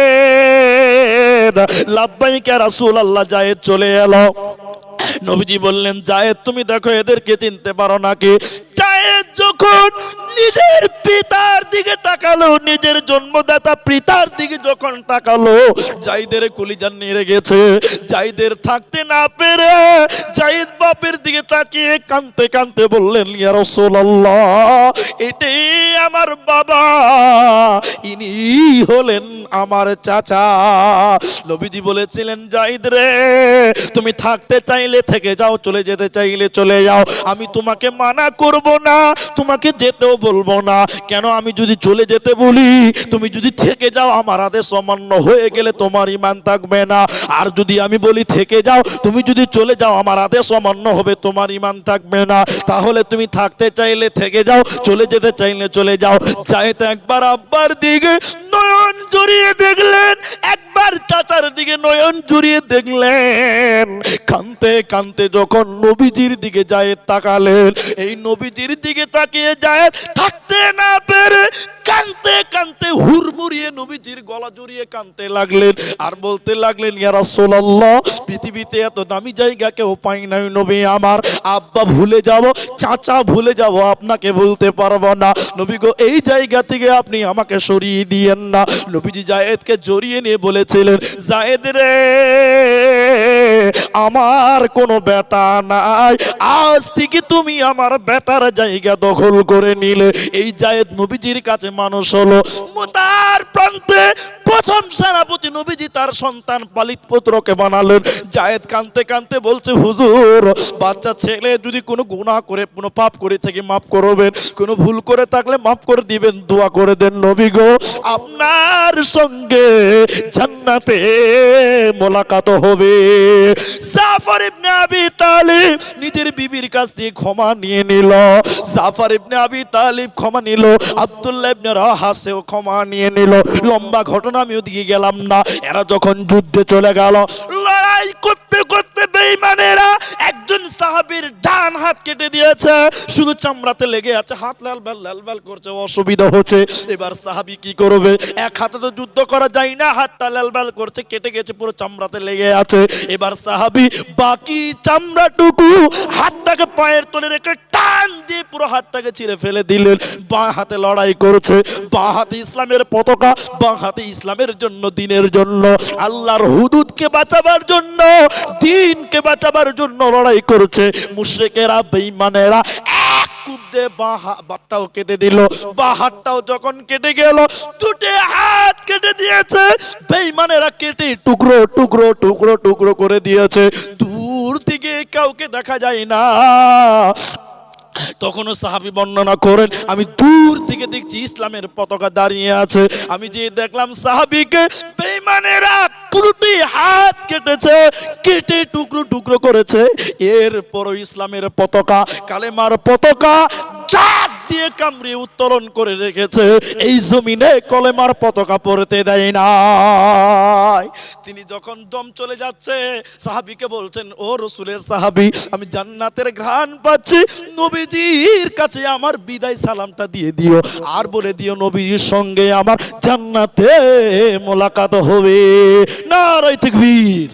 লাব্বাইক ইয়া রাসূলুল্লাহ। যায়েদ চলে এলো। নবীজি বললেন, যায়েদ, তুমি দেখো এদেরকে চিনতে পারো নাকি? যায়েদ যখন নিজের পিতার নিজের জন্মদাতা পিতার দিকে যখন তাকালো, জায়েদের কলিজা নেড়ে গেছে। জায়েদের থাকতে না পেরে জায়েদ বাপের দিকে তাকিয়ে কাঁদতে কাঁদতে বললেন, ইয়া রাসূলুল্লাহ, এটাই আমার বাবা, ইনি হলেন আমার চাচা। নবীজি বলেছিলেন, জায়েদ রে, তুমি থাকতে চাইলে থেকে যাও, চলে যেতে চাইলে চলে যাও, আমি তোমাকে মানা করব না, তোমাকে যেতেও বলবো না। কেন? আমি যদি চলে যেতে বলি, তুমি যদি থেকে যাও, আমার আদেশ অমান্য হয়ে গেলে তোমার ঈমান থাকবে না। আর যদি আমি বলি থেকে যাও, তুমি যদি চলে যাও, আমার আদেশ অমান্য হবে, তোমার ঈমান থাকবে না। তাহলে তুমি থাকতে চাইলে থেকে যাও, চলে যেতে চাইলে চলে যাও। জায়েদ একবার আব্বার দিকে নয়ন জড়িয়ে দেখলেন, একবার চাচার দিকে নয়ন জড়িয়ে দেখলেন। কাঁদতে কাঁদতে যখন নবীজির দিকে জায়েদ তাকালেন, এই নবীজির দিকে তাকিয়ে জায়েদ থাকতে না পেরে কাঁদতে কাঁদতে হুড়মুড়িয়ে নবীজির গলা জড়িয়ে কাঁদতে লাগলেন আর বলতে লাগলেন, ইয়া রাসূলুল্লাহ, পৃথিবীতে এত দামি জায়গা কেউ পাই নাই নবী আমার। আব্বা ভুলে যাব, চাচা ভুলে যাব, আপনাকে ভুলতে পারবো না। নবী গো, এই জায়গা থেকে আপনি আমাকে সরিয়ে দিয়েন না। নবীজি জায়েদকে জড়িয়ে নিয়ে বলেছিলেন, জায়েদ রে, আমার কোনো বেটা নাই, আজ থেকে তুমি আমার বেটার জায়গা দখল করে নিলে। এই জায়েদ নবীজির কাছে মানুষ হলো। তার প্রান্তে প্রথম সেনাপতি নবীজি তার সন্তান পালিত পুত্রকে বানালেন। জায়েদ কাঁদতে কাঁদতে বলছে, হুজুর, বাচ্চা ছেলে যদি কোনো গুনাহ করে, কোনো পাপ করে থাকে মাফ করবেন, কোনো ভুল করে থাকলে মাফ করে দিবেন, দোয়া করে দেন। নবী গো, আপনার সঙ্গে জান্নাতে মোলাকাত হবে। জাফর ইবনে আবি তালিব নিজের বিবির কাছ থেকে ক্ষমা নিয়ে নিল। জাফর ইবনে আবি তালিব ক্ষমা নিল, আব্দুল্লাহ ইবনে রাওহা সেও ক্ষমা নিয়ে নিল। লম্বা ঘটনা আমি ওদিকে গেলাম না। এরা যখন যুদ্ধে চলে গেল, লড়াই করতে করতে বেঈমানেরা একজন সাহাবীর ডান হাত কেটে দিয়েছে, শুধু চামড়াতে লেগে আছে, হাত লাল লাল করছে, অসুবিধা হচ্ছে। এবার সাহাবী কি করবে? এক হাতে তো যুদ্ধ করা যায় না, হাতটা লাল করছে, কেটে গেছে, পুরো চামড়াতে লেগে আছে। এবার সাহাবী বাকি চামড়াটুকু হাতটাকে পায়ের তলে রেখে টান দিয়ে পুরো হাতটাকে ছিঁড়ে ফেলে দিলেন। বাঁ হাতে লড়াই করছে, বাঁ হাতে ইসলামের পতাকা, বাঁ হাতে ইসলামের জন্য, দিনের জন্য, আল্লাহর হুদুদকে বাঁচাবার জন্য, দ্বীনকে বাঁচাবার জন্য লড়াই করছে। মুশরিকেরা, বেঈমানেরা এক কূপ দিয়ে বাঁটাও কেটে দিল। বাঁ হাতটাও যখন কেটে গেল, দুটো হাত কেটে দিয়েছে। বেঈমানেরা কেটে টুকরো টুকরো টুকরো টুকরো করে দিয়েছে। দূর থেকে কাউকে দেখা যায় না। তখনও সাহাবী বর্ণনা করেন, আমি দূর থেকে দেখছি ইসলামের পতাকা দাঁড়িয়ে আছে। আমি যে দেখলাম সাহাবীকে বেঈমানেরা দুটি হাত কেটেছে, কেটে টুকরো টুকরো করেছে। এরপরও ইসলামের পতাকা, কালেমার পতাকা জাত দিয়ে কামড়ে উত্তোলন করে রেখেছে। এই জমিনে কলেমার পতাকা পড়তে দেয় না। তিনি যখন দম চলে যাচ্ছে, সাহাবীকে বলছেন, ও রাসূলের সাহাবী, আমি জান্নাতের ঘ্রাণ পাচ্ছি, নবীজির কাছে আমার বিদায় সালামটা দিয়ে দিও, আর বলে দিও নবীজির সঙ্গে আমার জান্নাতে মোলাকাত হবে। নারায়ে তাকবীর।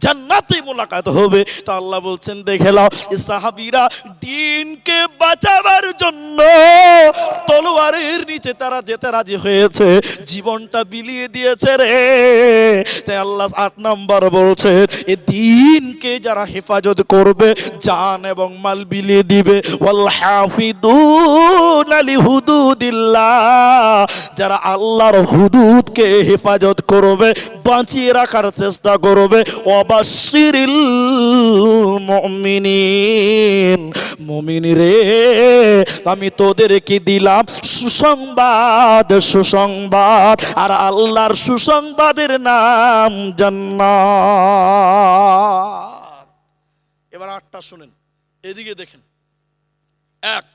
জান্নাতে মোলাকাত হবে। তা আল্লাহ বলছেন, দেখে নাও, এই সাহাবীরা দ্বীনকে বাঁচাবার জন্য তলোয়ারের নিচে তারা যেতে রাজি হয়েছে, জীবনটা বিলিয়ে দিয়েছে রে। তাই আল্লাহ 8 নম্বর বলছেন, এই দ্বীনকে যারা হেফাজত করবে, জান এবং মাল বিলিয়ে দিবে। ওয়াল হাফিদুনা লিহুদুদিল্লাহ, যারা আল্লাহর হুদুদকে হেফাজত করবে, বাঁচিয়ে রাখার চেষ্টা করবে। ওয়াবাশশিরিল মুমিনিন, মুমিন রে, আমি তোদেরকে দিলাম সুসংবাদ, সুসংবাদ। আর আল্লাহর সুসংবাদের নাম জান্নাত। এবার 8টা শুনেন, এদিকে দেখেন। 1,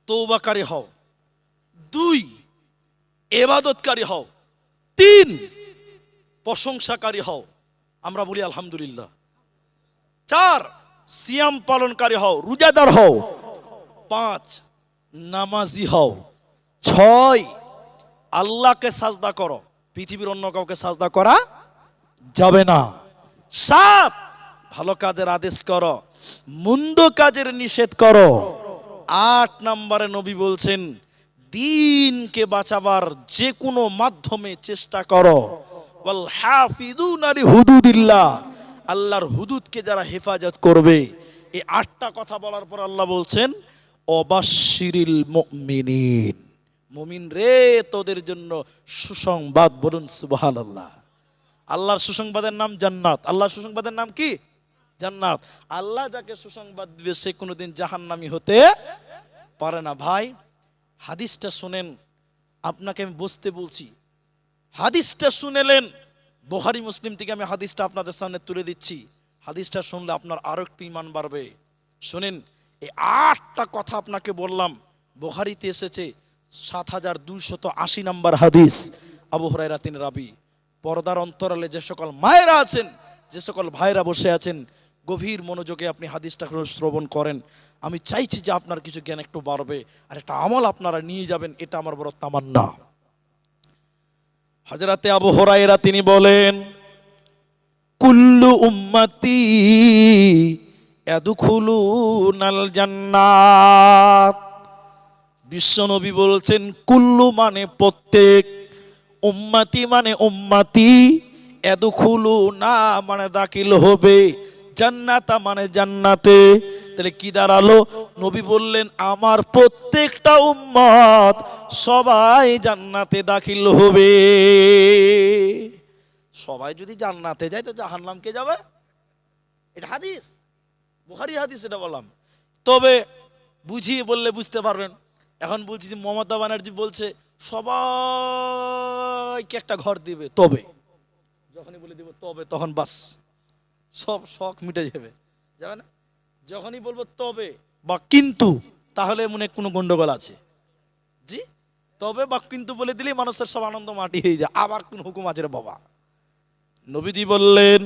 তওবাকারী হও। 2, ইবাদতকারী হও। 3, প্রশংসাকারী হও, আমরা বলি আলহামদুলিল্লাহ। 4, সিয়াম পালনকারী হও, রোজাদার হও। 5, নামাজি হও। 6, আল্লাহকে সাজদা করো, পৃথিবীর অন্য কাউকে সাজদা করা যাবে না। 7, ভালো কাজের আদেশ করো, মন্দ কাজের নিষেধ করো। 8 নম্বরে নবী বলছেন, দিনকে বাঁচাবার যে কোনো মাধ্যমে চেষ্টা করো। ওয়াল হাফিজুনা লিহুদুদিল্লাহ, আল্লাহর হুদুদকে যারা হেফাজত করবে। এই 8টা কথা বলার পর আল্লাহ বলছেন অবাশশিরিল মুমিনিন, মুমিন রে তোদের জন্য সুসংবাদ। বলুন সুবহানাল্লাহ। আল্লাহর সুসংবাদের নাম জান্নাত। আল্লাহর সুসংবাদের নাম কি? জান্নাত। আল্লাহ যাকে সুসংবাদ দিবে সে কোনোদিন জাহান্নামী হতে পারে না। ভাই হাদিসটা শুনেন, আপনাকে আমি বসতে বলছি, হাদিসটা শুনেলেন। বুখারী মুসলিম থেকে আমি হাদিসটা আপনাদের সামনে তুলে দিচ্ছি। হাদিসটা শুনলে আপনার আরো একটু ঈমান বাড়বে। শুনেন, এই 8টা কথা আপনাকে বললাম, বুখারীতে এসেছে 7280 নম্বর হাদিস। আবু হুরায়রা তিনি রাবী। পর্দার অন্তরালে যে সকল মায়েরা আছেন, যে সকল ভাইরা বসে আছেন, গভীর মনোযোগে আপনি হাদিসটা শ্রবণ করেন। আমি চাইছি যে আপনার কিছু জ্ঞান একটু বাড়বে, আর একটা আমল আপনারা নিয়ে যাবেন, এটা আমার বড় তামান্না। হযরতে আবু হুরায়রা তিনি বলেন, কুল্লু উম্মতি ইয়াদখুলুনাল জান্নাত। বিশ্বনবী বলছেন কুল্লু মানে প্রত্যেক, উম্মতি মানে উম্মতি, ইয়াদখুলুনা মানে দাখিল হবে, জান্নাতা মানে জান্নাতে। তাহলে কি দাঁড়ালো? নবী বললেন আমার প্রত্যেকটা উম্মত সবাই জান্নাতে দাখিল হবে। সবাই যদি জান্নাতে যায় তো জাহান্নাম কে যাবে? এটা হাদিস, বুখারী হাদিস, এটা বললাম। তবে বুঝিয়ে বললে বুঝতে পারবেন। এখন বলছি যে মমতা ব্যানার্জি বলছে সবাইকে একটা ঘর দিবে, তবে যখনই বলে দিব তবে, তখন বাস সব শখ মিটে যাবে, যাবে না? যখনই বলবো তবে বা কিন্তু, তাহলে মনে কোনো গন্ডগোল আছে। জি, তবে বা কিন্তু বলে দিলেই মানুষের সব আনন্দ মাটি হয়ে যায়। আবার কোন হুকুম আছে রে বাবা? নবীজি বললেন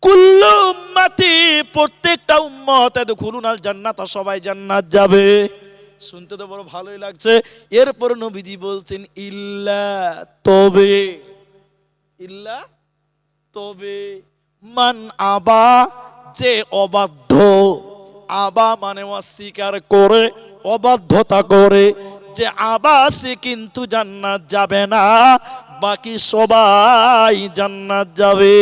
কুল্লু উম্মতি, প্রত্যেকটা উম্মত ইয়াদখুলুনাল জান্নাত, সবাই জান্নাত যাবে। শুনতে তো বড় ভালোই লাগছে। এরপর নবীজি বলছেন ইল্লা, তবে, ইল্লা তবে, মান আবা, যে অবাধ্য, আবা মানে অস্বীকার করে, অবাধ্যতা করে, যে আবা সে কিন্তু জান্নাত যাবে না, বাকি সবাই জান্নাত যাবে।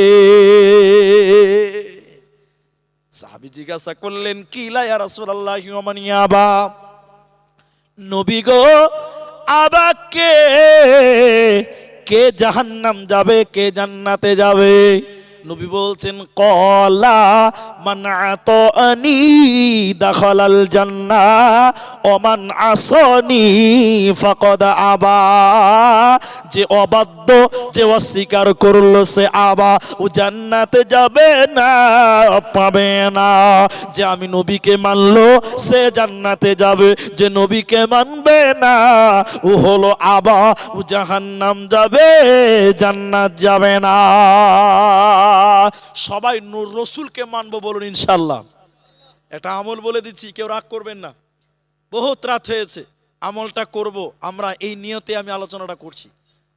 সাহাবী জিজ্ঞাসা করলেন কিলা ইয়া রাসূলুল্লাহ ওয়া মান ইয়াবা, নবী গো আবা কে? কে জাহান্নাম যাবে, কে জান্নাতে যাবে? নবী বলছেন ক্বালা মান আতানি দাখালাল জান্নাহ ওয়া মান আসানি ফাকাদ আবা। যে অবাধ্য, যে অস্বীকার করলো সে আবা, ও জান্নাতে যাবে না, পাবে না। যে আমি নবীকে মানলো সে জান্নাতে যাবে, যে নবীকে মানবে না ও হলো আবা, ও জাহান্নাম যাবে, জান্নাত যাবে না। সবাই নূর রসুলকে মানবো, বলুন ইনশাআল্লাহ। এটা আমল বলে দিচ্ছি, কেউ রাগ করবেন না। বহুত রাত হয়েছে, আমলটা করব আমরা, এই নিয়তে আমি আলোচনাটা করছি।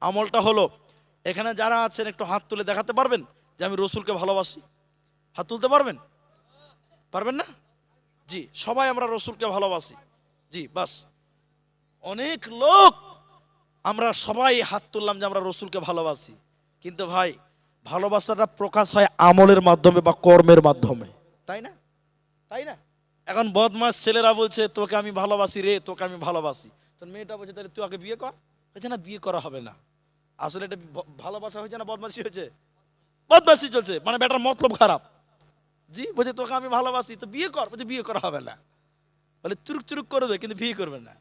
আমলটা হলো, এখানে যারা আছেন একটু হাত তুলে দেখাতে পারবেন যে আমি রসুলকে ভালোবাসি? হাত তুলতে পারবেন? পারবেন না? জি, সবাই আমরা রসুলকে ভালোবাসি। জি, বাস। অনেক লোক আমরা সবাই হাত তুললাম যে আমরা রসুলকে ভালোবাসি, কিন্তু ভাই ভালোবাসাটা প্রকাশ হয় আমলের মাধ্যমে বা কর্মের মাধ্যমে, তাই না? তাই না? এখন বদমাস ছেলেরা বলছে তোকে আমি ভালোবাসি রে, তোকে আমি ভালোবাসি। তো মেয়েটা বলছে তাহলে তুই আগে বিয়ে কর। বলছে না, বিয়ে করা হবে না। আসলে এটা ভালোবাসা হয়েছে না বদমাসি হয়েছে? বদমাসি চলছে, মানে বেটার মতলব খারাপ। জি, বলছে তোকে আমি ভালোবাসি, তো বিয়ে কর। বলছে বিয়ে করা হবে না। বলে চুরুক চুরুক করবে কিন্তু বিয়ে করবে না।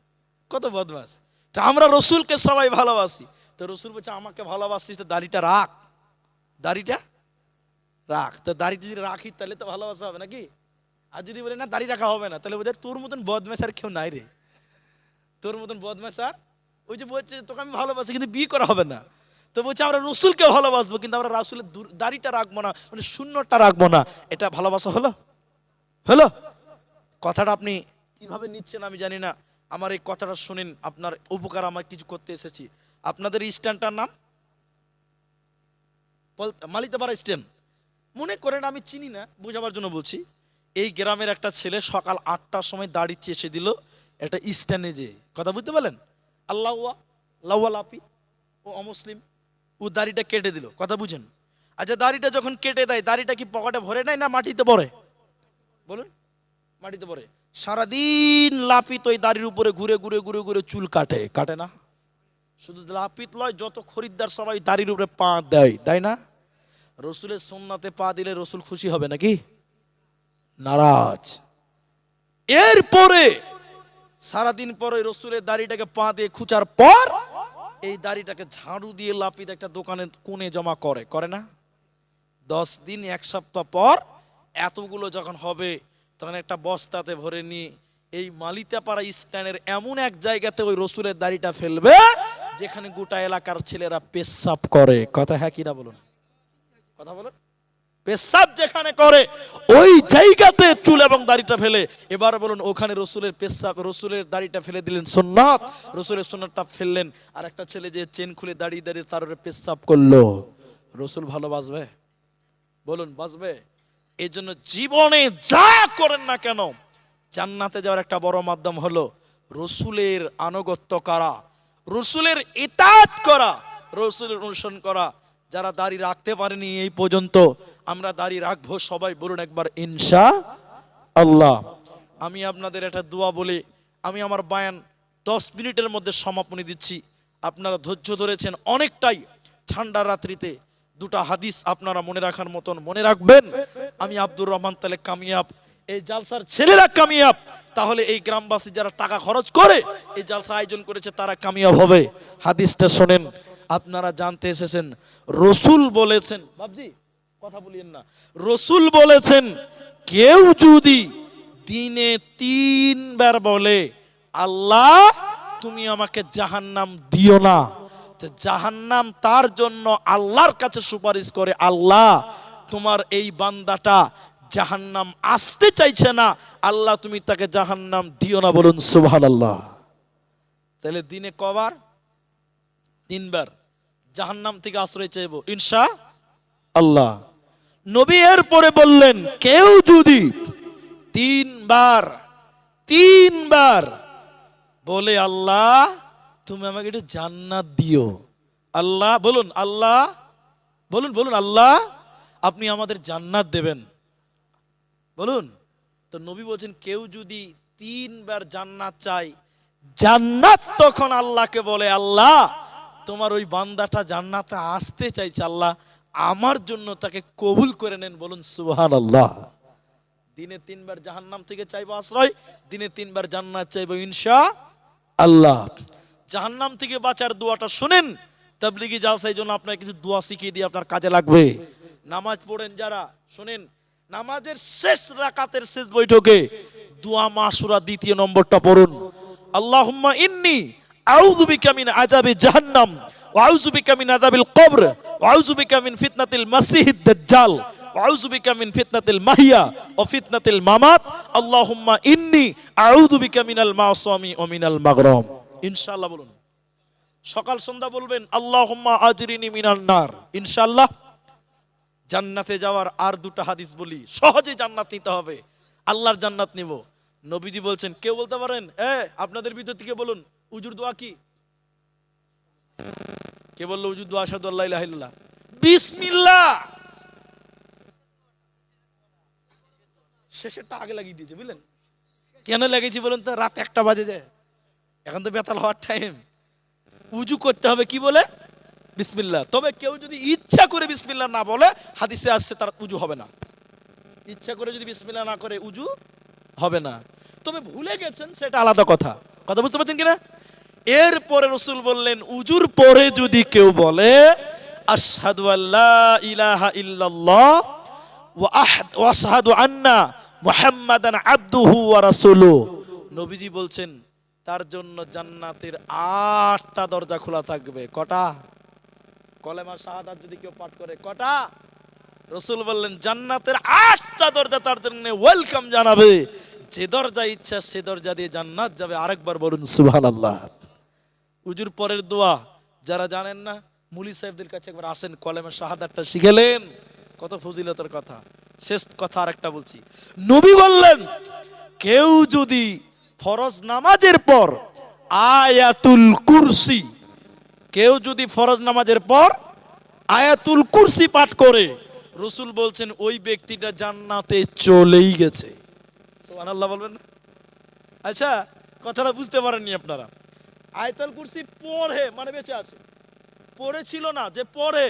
কত বদমাস! তা আমরা রসুলকে সবাই ভালোবাসি, তো রসুল বলছে আমাকে ভালোবাসিস তো দাড়িটা রাখ, দাড়িটা রাখ। তো দাড়ি যদি রাখি তাহলে তো ভালোবাসা হবে নাকি? আর যদি বলে না দাড়ি রাখা হবে না, তাহলে বোঝায় তোর মতন বদমাশ আর কেউ নাই রে, তোর মতন বদমাশ আর। ওই যে বলছে তোকে আমি ভালোবাসি কিন্তু বিয়ে করা হবে না, তো বলছে আমরা রসুলকে ভালোবাসবো কিন্তু আমরা রাসূলের দাড়িটা রাখবো না, মানে শূন্যটা রাখবো না। এটা ভালোবাসা হলো? হলো? কথাটা আপনি কিভাবে নিচ্ছেন আমি জানি না। আমার এই কথাটা শুনেন, আপনার উপকার আমার কিছু করতে এসেছি। আপনাদের স্ট্যান্ডটার নাম মালিতাপাড়া স্ট্যান্ড। মনে করেন আমি চিনি না, বোঝাবার জন্য বলছি। এই গ্রামের একটা ছেলে সকাল 8টার সময় দাড়ি চেষে দিল, এটা স্ট্যান্ডে যে কথা বুঝতে পারলেন, আল্লাহ লাউয়া লাপি ও অমুসলিম, ও দাড়িটা কেটে দিল, কথা বুঝেন। আচ্ছা দাড়িটা যখন কেটে দেয়, দাড়িটা কি পকেটে ভরে নেয় না মাটিতে পড়ে? বলুন, মাটিতে পড়ে। সারাদিন লাপিত ওই দাড়ির উপরে ঘুরে ঘুরে ঘুরে ঘুরে চুল কাটে, কাটে না? শুধু লাপিত লয়, যত খরিদ্দার সবাই দাড়ির উপরে পা দেয়, তাই না? রসুলের সুন্নাতে পা দিলে রসুল খুশি হবে নাকি নারাজ? এরপরে সারাদিন পরে রসুলের দাড়িটাকে পা দিয়ে খুঁচার পর এই দাড়িটাকে ঝাড়ু দিয়ে লাপিত একটা দোকানের কোণে জমা করে, করে না? 10 দিন 1 সপ্তাহ পর এতগুলো যখন হবে তখন একটা বস্তাতে ভরে নিয়ে এই মালিতাপাড়া স্ট্যান্ডের এমন এক জায়গাতে ওই রসুলের দাড়িটা ফেলবে যেখানে গোটা এলাকার ছেলেরা পেশাব করে, কথা হ্যাঁ কিনা বলুন, কথা বলুন। পেশাব যেখানে করে ওই জায়গাতে চুল এবং দাড়িটা ফেলে। এবার বলুন, ওখানে রসুলের পেশাব, রসুলের দাড়িটা ফেলে দিলেন সুন্নাত, রসুলের সুন্নাতটা ফেললেন, আর একটা ছেলে যে চেন খুলে দাঁড়িয়ে দাঁড়িয়ে তার উপরে পেশাব করলো, রসুল ভালোবাসবে? বলুন বাসবে? এই জন্য জীবনে যা করেন না কেন জান্নাতে যাওয়ার একটা বড় মাধ্যম হলো রসুলের আনুগত্য করা, রসুলের ইতাআত করা, রসুলের অনুসরণ করা। যারা দাড়ি রাখতে পারেনি এই পর্যন্ত, আমরা দাড়ি রাখবো সবাই, বলুন একবার ইনশাআল্লাহ। আমি আপনাদের একটা দোয়া বলে আমি আমার বয়ান 10 মিনিটের মধ্যে সমাপনী দিচ্ছি। আপনারা ধৈর্য ধরেছেন অনেকটাই, ঠান্ডা রাত্রিতে দুটা হাদিস আপনারা মনে রাখার মতন মনে রাখবেন। আমি আব্দুর রহমান তাহলে কামিয়াব, এই জালসার ছেলেরা কামিয়াব, তাহলে এই গ্রামবাসী যারা টাকা খরচ করে এই জালসা আয়োজন করেছে তারা কামিয়াব হবে। হাদিসটা শোনেন, আপনারা জানতে এসেছেন, রসুল বলেছেন, বাবজি কথা বলিয়েন না, রসুল বলেছেন কেউ যদি দিনে 3 বার বলে আল্লাহ তুমি আমাকে জাহান্নাম দিও না, জাহান্নাম তার জন্য আল্লাহর কাছে সুপারিশ করে, আল্লাহ তোমার এই বান্দাটা জাহান্নাম আসতে চাইছে না, আল্লাহ তুমি তাকে জাহান্নাম দিও না, বলুন সুবহানাল্লাহ। তাহলে দিনে কবার? 3 বার জাহান্নাম থেকে আশ্রয় চাইবো ইনশাআল্লাহ। নবী এর পরে বললেন কেউ যদি 3 বার বলে আল্লাহ তুমি আমাকে একটু জান্নাত দিও, আল্লাহ বলুন, আল্লাহ বলুন, বলুন আল্লাহ আপনি আমাদের জান্নাত দেবেন, বলুন। তো নবী বলছেন কেউ যদি 3 বার জান্নাত চাই, জান্নাত তখন আল্লাহকে বলে আল্লাহ তোমার ওই বান্দাটা জান্নাতে আসতে চাইছে, আল্লাহ আমার জন্য তাকে কবুল করে নেন, বলুন সুবহানাল্লাহ। দিনে 3 বার জাহান্নাম থেকে চাইবো আশ্রয়, দিনে 3 বার জান্নাত চাইবো ইনশাআল্লাহ। জাহান্নাম থেকে বাঁচার দোয়াটা শুনেন, তাবলীগী জালসা, এই জন্য আপনাকে কিছু দোয়া শিখিয়ে দিয়ে আপনার কাজে লাগবে। নামাজ পড়েন যারা, শুনেন, নামাজের শেষ রাকাতের শেষ বৈঠকে দোয়া মাসুরা 2 নম্বরটা পড়ুন, আল্লাহুম্মা ইন্নী আউযু বিকা মিন আযাবি জাহান্নাম ওয়া আউযু বিকা মিন আযাবিল কবর ওয়া আউযু বিকা মিন ফিতনাতিল মাসিহিদ দাজ্জাল ওয়া আউযু বিকা মিন ফিতনাতিল মাহইয়া ওয়া ফিতনাতিল মামাত আল্লাহুম্মা ইন্নী আউযু বিকা মিনাল মাসামি ওয়া মিনাল মাগরাম। ইনশাআল্লাহ বলুন, সকাল সন্ধ্যা বলবেন আল্লাহুম্মা আজরিনি মিনান নার। ইনশাআল্লাহ জান্নাতে যাওয়ার আর 2টা হাদিস বলি, সহজে জান্নাত নিতে হবে, আল্লাহর জান্নাত নিব। নবীজি বলছেন, কেউ বলতে পারেন আপনাদের ভিতর থেকে বলুন উজুর দোয়া কি? কে বললো উজুর দোয়া? আশহাদু আল্লা ইলাহা ইল্লাল্লাহ, বিসমিল্লাহ। শেষেরটা আগে লাগিয়ে দিয়েছে, বুঝলেন কেন লাগিয়েছি বলুন তো? রাত 1টা বাজে যায়, এখন তো বেতাল হওয়ার টাইম, উজু করতে হবে কি বলে? বিসমিল্লাহ। তবে কেউ যদি ইচ্ছা করে বিসমিল্লাহ না বলে, হাদিসে আসছে তার উজু হবে না। ইচ্ছা করে যদি বিসমিল্লাহ না করে উজু হবে না, তবে ভুলে গেছেন সেটা আলাদা কথা, কথা বুঝতে পারছেন কিনা? এরপরে রাসূল বললেন উজুর পরে যদি কেউ বলে আশহাদু আল্লা ইলাহা ইল্লাল্লাহ ওয়া আশহাদু আন্না মুহাম্মাদান আবদুহু ওয়া রাসূলুহু, নবীজি বলছেন তার জন্য জান্নাতের 8টা দরজা খোলা থাকবে। কটা? কলেমা শাহাদাত যদি কেউ পাঠ করে কটা? রাসূল বললেন জান্নাতের 8টা দরজা তার জন্য ওয়েলকাম জানাবে, যে দরজা ইচ্ছা সে দরজা দিয়ে জান্নাত যাবে। আরেকবার বলুন সুবহানাল্লাহ। উজুর পরের দোয়া যারা জানেন না, মুলি সাহেবদের কাছে একবার আসেন, কলেমা শাহাদাতটা শিখেলেন, কত ফজিলতের কথা। শেষ কথা আরেকটা বলছি, নবী বললেন কেউ যদি ফরজ নামাজের পর আয়াতুল কুরসি, কেউ যদি ফরজ নামাজের পর আয়াতুল কুরসি পাঠ করে, রাসূল বলছেন ওই ব্যক্তিটা জান্নাতে চলেই গেছে। সুবহানাল্লাহ বলবেন না? আচ্ছা, কথাটা বুঝতে পারেননি আপনারা। আয়াতুল কুরসি পড়ে মানে বেঁচে আছে, পড়েছিল না যে পড়ে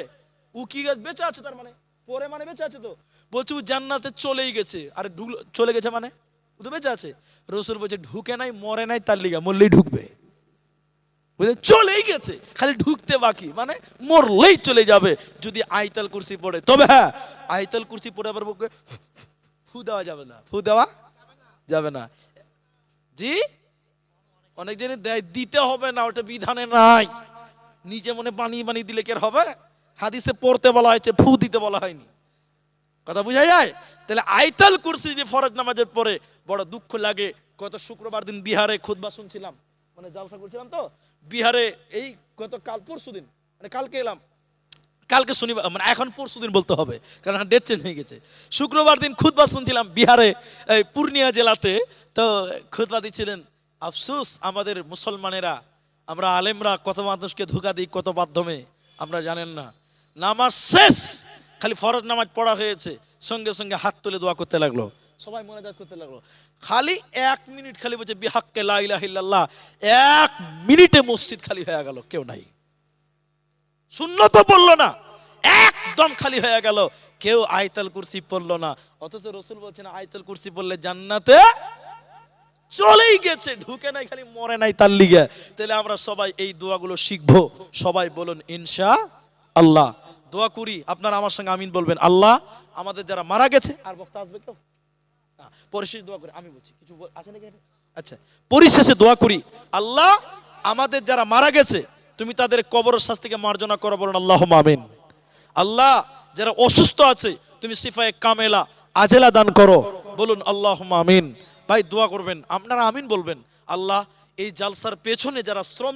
ও কি বেঁচে আছে, তার মানে পড়ে মানে বেঁচে আছে। তো বলছে ও জান্নাতে চলেই গেছে। আরে চলে গেছে মানে ও তো বেঁচে আছে। রাসূল বলছে ঢুকে নাই, মরে নাই, তার লিগা মরলেই ঢুকবে। বুঝলে, চলেই গেছে, খালি ঢুকতে বাকি, মানে মরলেই চলে যাবে যদি আয়াতুল কুরসি পড়ে। তবে হ্যাঁ, আয়াতুল কুরসি পড়ে আবার বুকে ফু দেওয়া যাবে না, ফু দেওয়া যাবে না। জি, অনেক জনে দেয়, দিতে হবে না, ওটা বিধানে নাই। নিজে মনে বানিয়ে বানিয়ে দিলে কি আর হবে? হাদিসে পড়তে বলা হয়েছে, ফু দিতে বলা হয়নি। কথা বুঝা যায়? তাহলে আয়াতুল কুরসি যে ফরজ নামাজের পরে বড় দুঃখ লাগে। গত শুক্রবার দিন বিহারে খুতবা শুনছিলাম, মানে জালসা করছিলাম তো বিহারে, এই গত কাল পরশু দিন, মানে কালকে এলাম, কালকে শনিবার, মানে এখন পরশু দিন বলতে হবে কারণ ডেট চেঞ্জ হয়ে গেছে। শুক্রবার দিন খুতবা শুনছিলাম বিহারে, এই পূর্ণিয়া জেলাতে। তো খুতবা দিচ্ছিলেন, আফসোস আমাদের মুসলমানেরা, আমরা আলেমরা কত মানুষকে ধোঁকা দিই, কত মাধ্যমে আমরা জানেন না। নামাজ শেষ, খালি ফরজ নামাজ পড়া হয়েছে, সঙ্গে সঙ্গে হাত তুলে দোয়া করতে লাগলো, সবাই মোনাজাত করতে লাগলো। খালি 1 মিনিট খালি বলছে বিহাক্কে লা ইলাহা ইল্লাল্লাহ, 1 মিনিটে মসজিদ খালি হয়ে গেল, কেউ নাই। সুন্নত পড়লো না, একদম খালি হয়ে গেল, কেউ আয়াতুল কুরসি পড়লো না। অথচ রাসূল বলছেন আয়াতুল কুরসি পড়লে জান্নাতে চলেই গেছে, ঢুকে নাই, খালি মরে নাই, তার লিগে। তাহলে আমরা সবাই এই দোয়াগুলো শিখবো। সবাই বলুন ইনশাআল্লাহ। দোয়া করি, আপনারা আমার সঙ্গে আমিন বলবেন। আল্লাহ আমাদের যারা মারা গেছে, আর বক্তা আসবে কেউ না, পরিশেষে দোয়া করি, আমি বলছি কিছু আছে নাকি? আচ্ছা, পরিশেষে দোয়া করি, আল্লাহ আমাদের যারা মারা গেছে তুমি তাদের কবরের শাস্তিকে মার্জনা করো, বলুন আল্লাহুম্মা আমিন। আল্লাহ যারা অসুস্থ আছে তুমি শিফায়ে কামেলা আজেলা দান করো, বলুন আল্লাহুম্মা আমিন। ভাই দোয়া করবেন, আপনারা আমিন বলবেন। আল্লাহ এই জালসার পেছনে যারা শ্রম